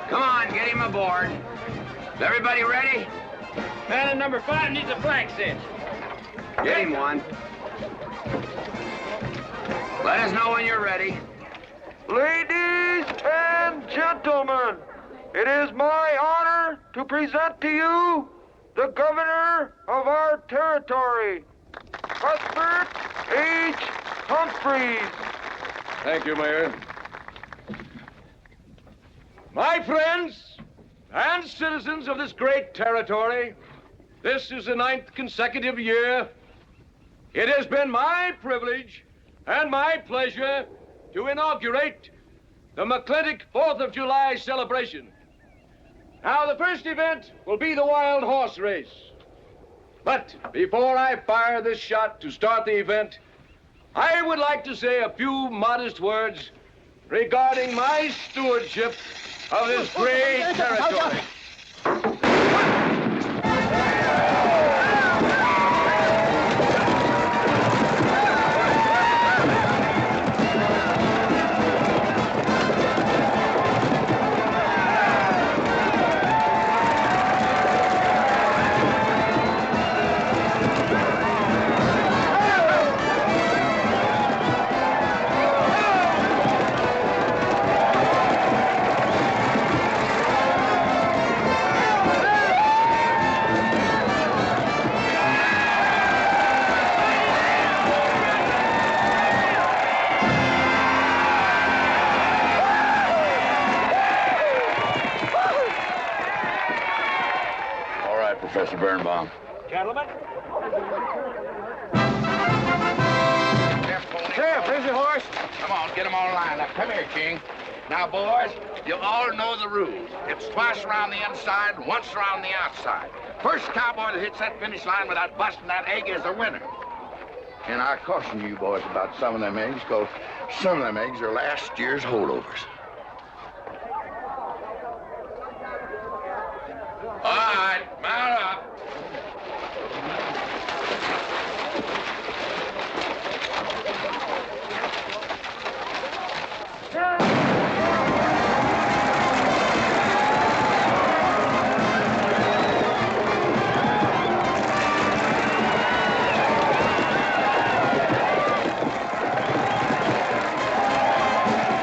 Come on, get him aboard. Is everybody ready? Man in number 5 needs a flank cinch. Get him one. Let us know when you're ready. Ladies and gentlemen, it is my honor to present to you the governor of our territory, Cuthbert H. Humphreys. Thank you, Mayor. My friends and citizens of this great territory, this is the 9th consecutive year It has been my privilege and my pleasure to inaugurate the McLintock 4th of July celebration. Now, the first event will be the wild horse race. But before I fire this shot to start the event, I would like to say a few modest words regarding my stewardship of this great territory. Professor Birnbaum. Gentlemen? Sheriff, here's your horse. Come on, get them all lined up. Come here, King. Now, boys, you all know the rules. It's twice around the inside, once around the outside. First cowboy that hits that finish line without busting that egg is the winner. And I caution you boys about some of them eggs, because some of them eggs are last year's holdovers. All right, mount up.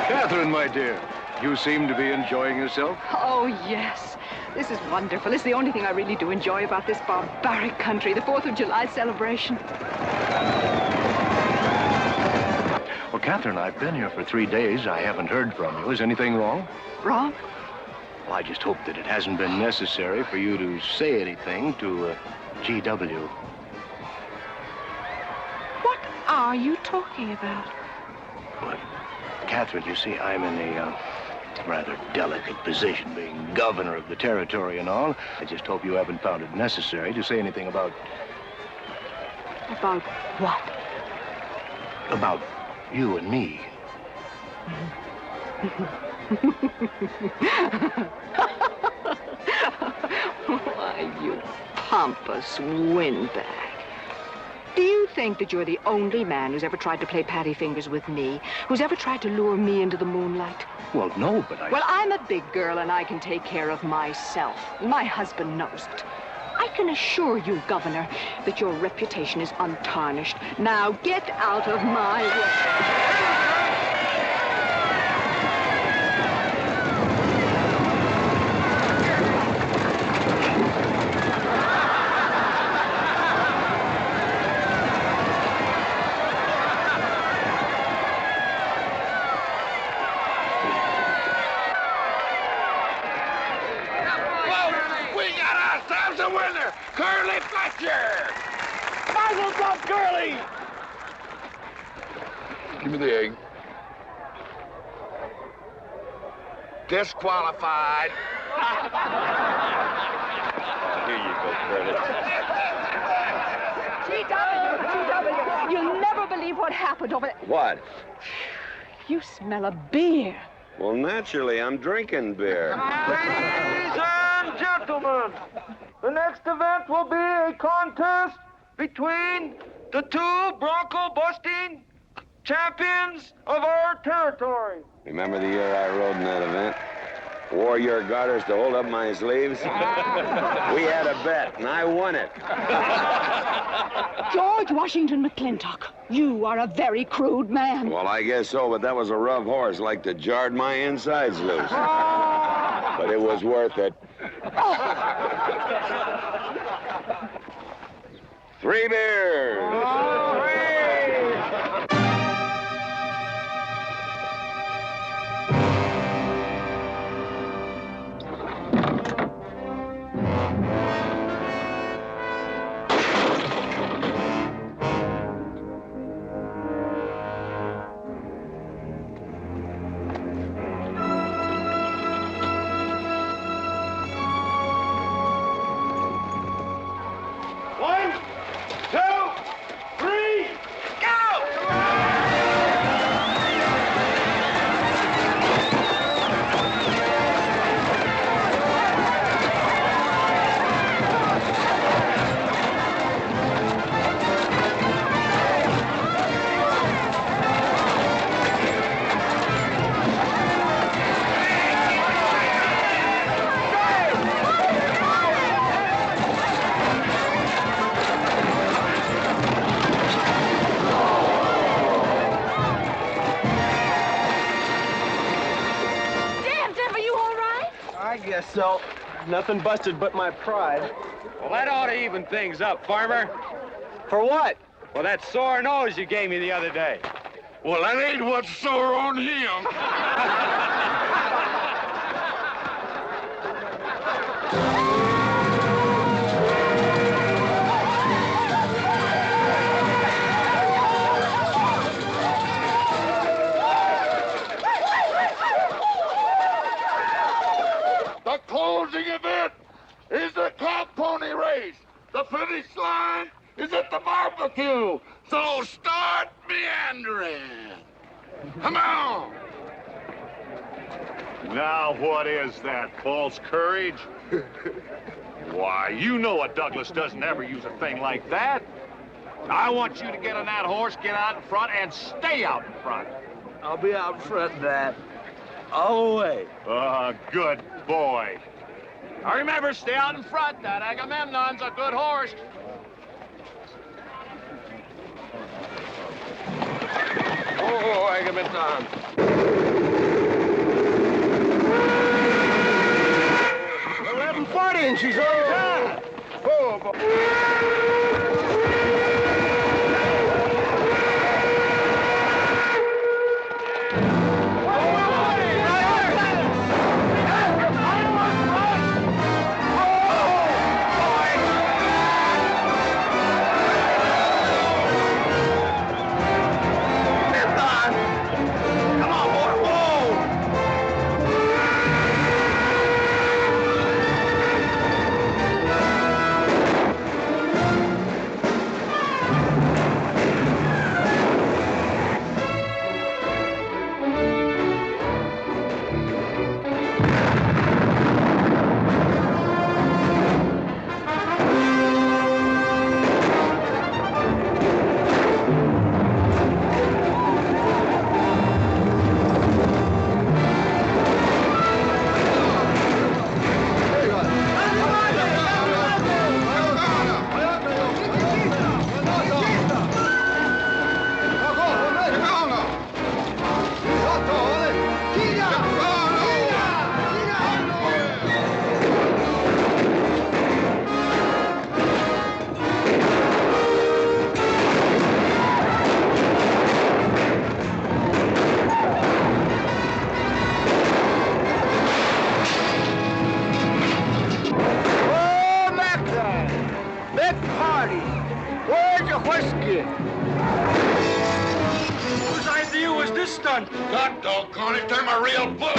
Catherine, my dear, you seem to be enjoying yourself. Oh, yes. This is wonderful. It's the only thing I really do enjoy about this barbaric country, the 4th of July celebration. Well, Catherine, I've been here for 3 days. I haven't heard from you. Is anything wrong? Wrong? Well, I just hope that it hasn't been necessary for you to say anything to G.W. What are you talking about? Well, Catherine, you see, I'm in a rather delicate position, being governor of the territory and all. I just hope you haven't found it necessary to say anything about... About what? About you and me. Why, you pompous windbag. Do you think that you're the only man who's ever tried to play patty fingers with me, who's ever tried to lure me into the moonlight? Well, no, but I... Well, I'm a big girl and I can take care of myself. My husband knows it. I can assure you, Governor, that your reputation is untarnished. Now get out of my way. Curly Fletcher! Muzzles up, Curly! Give me the egg. Disqualified. Here you go, Curly. G.W., you'll never believe what happened over there. What? You smell a beer. Well, naturally, I'm drinking beer. Ladies and gentlemen, the next event will be a contest between the two bronco-busting champions of our territory. Remember the year I rode in that event? Wore your garters to hold up my sleeves? We had a bet, and I won it. George Washington McLintock, you are a very crude man. Well, I guess so, but that was a rough horse, like to jarred my insides loose. But it was worth it. 3 beers. so. Nothing busted but my pride. Well, that ought to even things up, farmer. For what? Well, that sore nose you gave me the other day. Well, that ain't what's sore on him. The closing event is the cow pony race. The finish line is at the barbecue. So start meandering. Come on. Now, what is that, false courage? Why, you know a Douglas doesn't ever use a thing like that. I want you to get on that horse, get out in front, and stay out in front. I'll be out front, Dad. All the way. Good boy. Now remember, stay out in front. That Agamemnon's a good horse. Oh, Agamemnon. 11:40 and she's on time. Oh, boy. Whose idea was this stunt? God doggone it, they're my real book.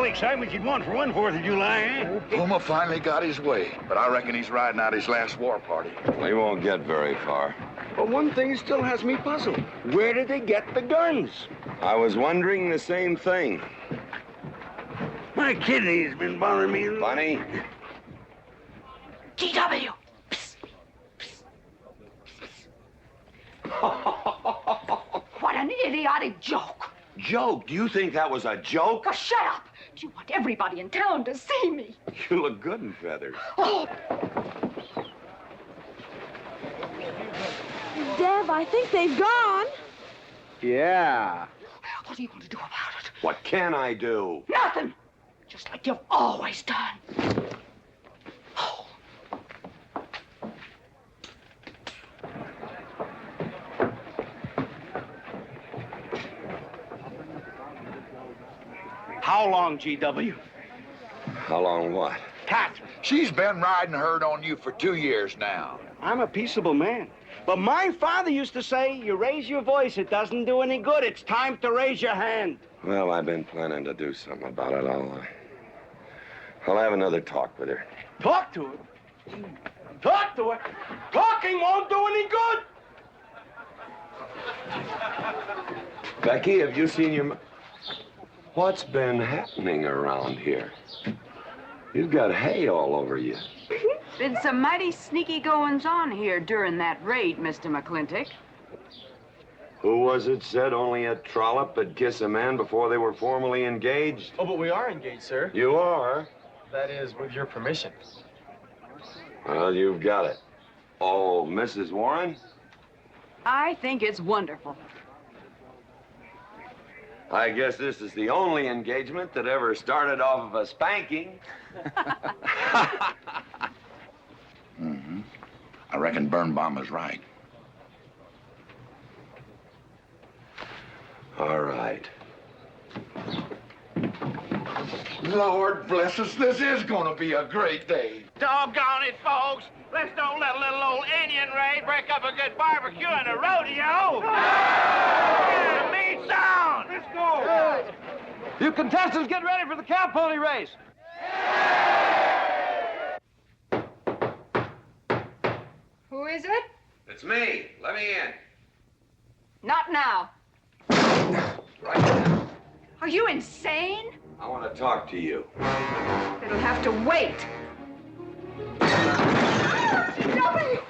Excitement you'd want for one 4th of July, eh? Puma finally got his way, but I reckon he's riding out his last war party. We won't get very far. But one thing still has me puzzled. Where did they get the guns? I was wondering the same thing. My kidney's been bothering me. Bunny? GW! What an idiotic joke. Joke? Do you think that was a joke? Oh, shut up. Do you want everybody in town to see me? You look good in feathers. Oh. Dev, I think they've gone. Yeah. What are you going to do about it? What can I do? Nothing. Just like you've always done. How long, GW? How long what? Catherine. She's been riding herd on you for 2 years now. I'm a peaceable man. But my father used to say, you raise your voice, it doesn't do any good. It's time to raise your hand. Well, I've been planning to do something about it. I'll have another talk with her. Talk to her? Talk to her? Talking won't do any good. Becky, have you seen your... What's been happening around here? You've got hay all over you. Been some mighty sneaky goings-on here during that raid, Mr. McLintock. Who was it said only a trollop would kiss a man before they were formally engaged? Oh, but we are engaged, sir. You are? That is, with your permission. Well, you've got it. Oh, Mrs. Warren? I think it's wonderful. I guess this is the only engagement that ever started off of a spanking. Mm-hmm. I reckon Birnbaum is right. All right. Lord bless us, this is gonna be a great day. Doggone it, folks. Let's don't let a little old Indian raid break up a good barbecue and a rodeo. Get a meat sound. Let's go. You contestants get ready for the cow pony race. Who is it? It's me. Let me in. Not now. Right now. Are you insane? I want to talk to you. It'll have to wait.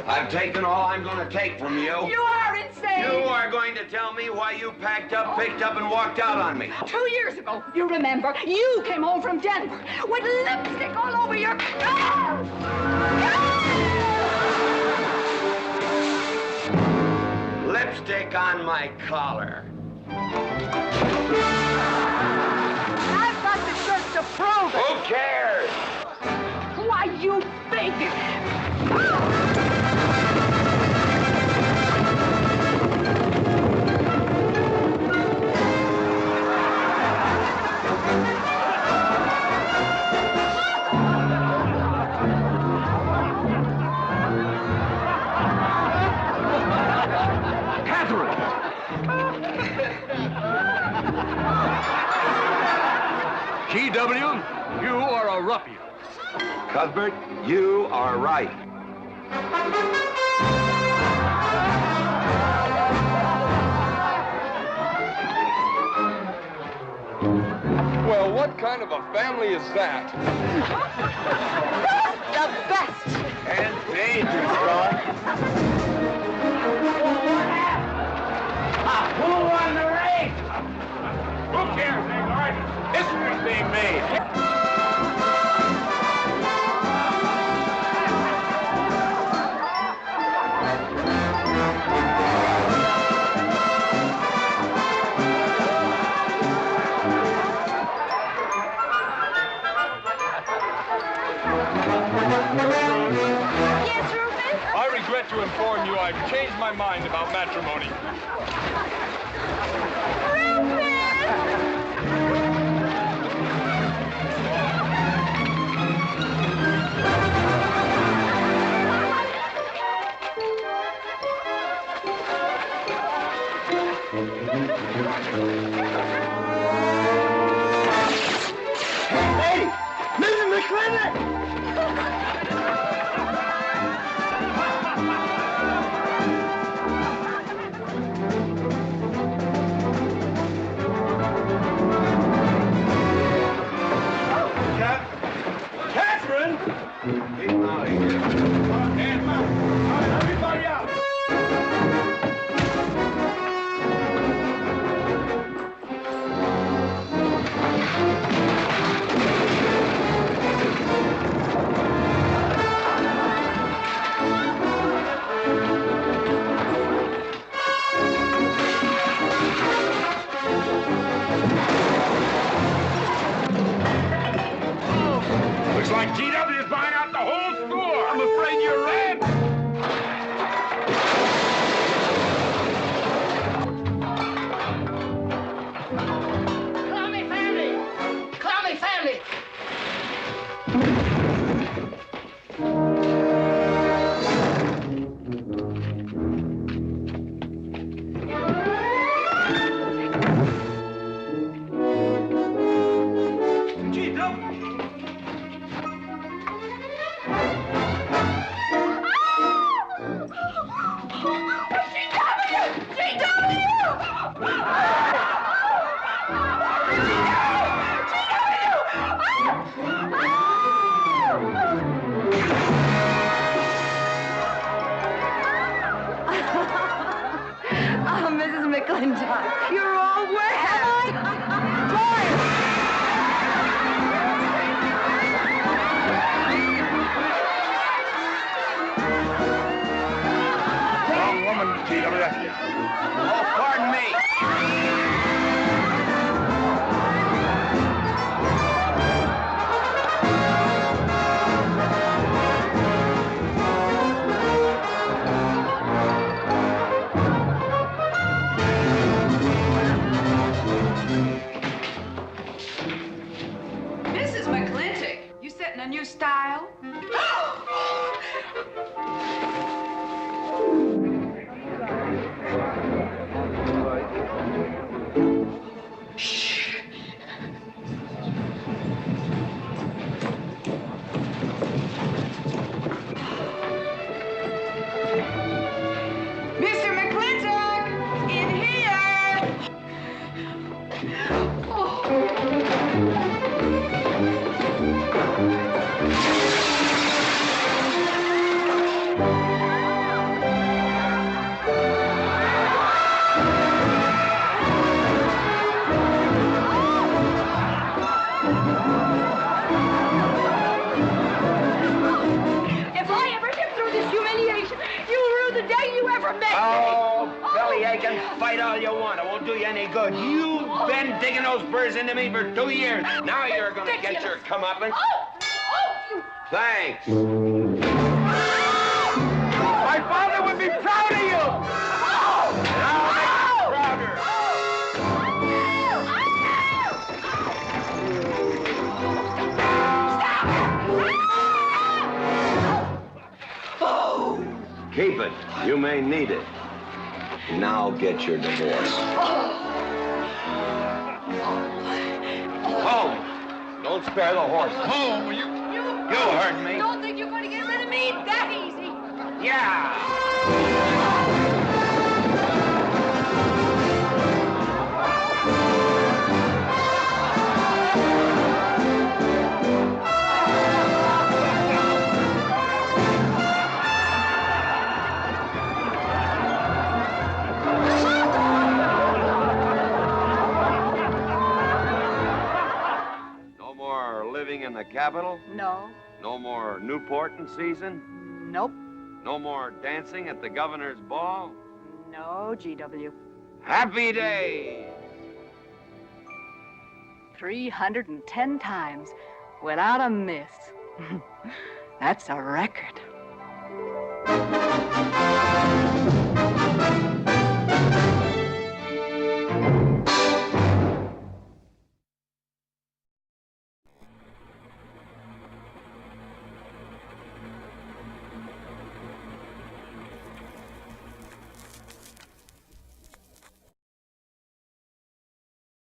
I've taken all I'm going to take from you. You are insane. You are going to tell me why you packed up, picked up, and walked out on me. 2 years ago, you remember, you came home from Denver with lipstick all over your clothes. Lipstick on my collar. I've got the goods to prove it. Who cares? Why, you big... GW, you are a ruffian. Cuthbert, you are right. Well, what kind of a family is that? The best. And dangerous, son. Who won the race? Who cares, Ingrid? History's being made. Yes, Rufus? I regret to inform you I've changed my mind about matrimony. Hey, Mrs. McLintock! Catherine! Keep him out of here. Hands up. All right, everybody out. Looks like GW's buying out the whole store. I'm afraid you're right. Clowny family! Clowny family! If I ever get through this humiliation, you'll rue the day you ever met me. Oh, belly aching, fight all you want. It won't do you any good. You've been digging those burrs into me for 2 years. Now you're gonna get your comeuppance. Thanks. My father would be proud of you! Now make him prouder. Keep it. You may need it. Now get your divorce. Home. Don't spare the horse. Home, you heard me. Don't think you're going to get rid of me that easy. Yeah. No more living in the capital? No. No more Newport in season? Nope. No more dancing at the governor's ball? No, GW. Happy days! 310 times without a miss. That's a record.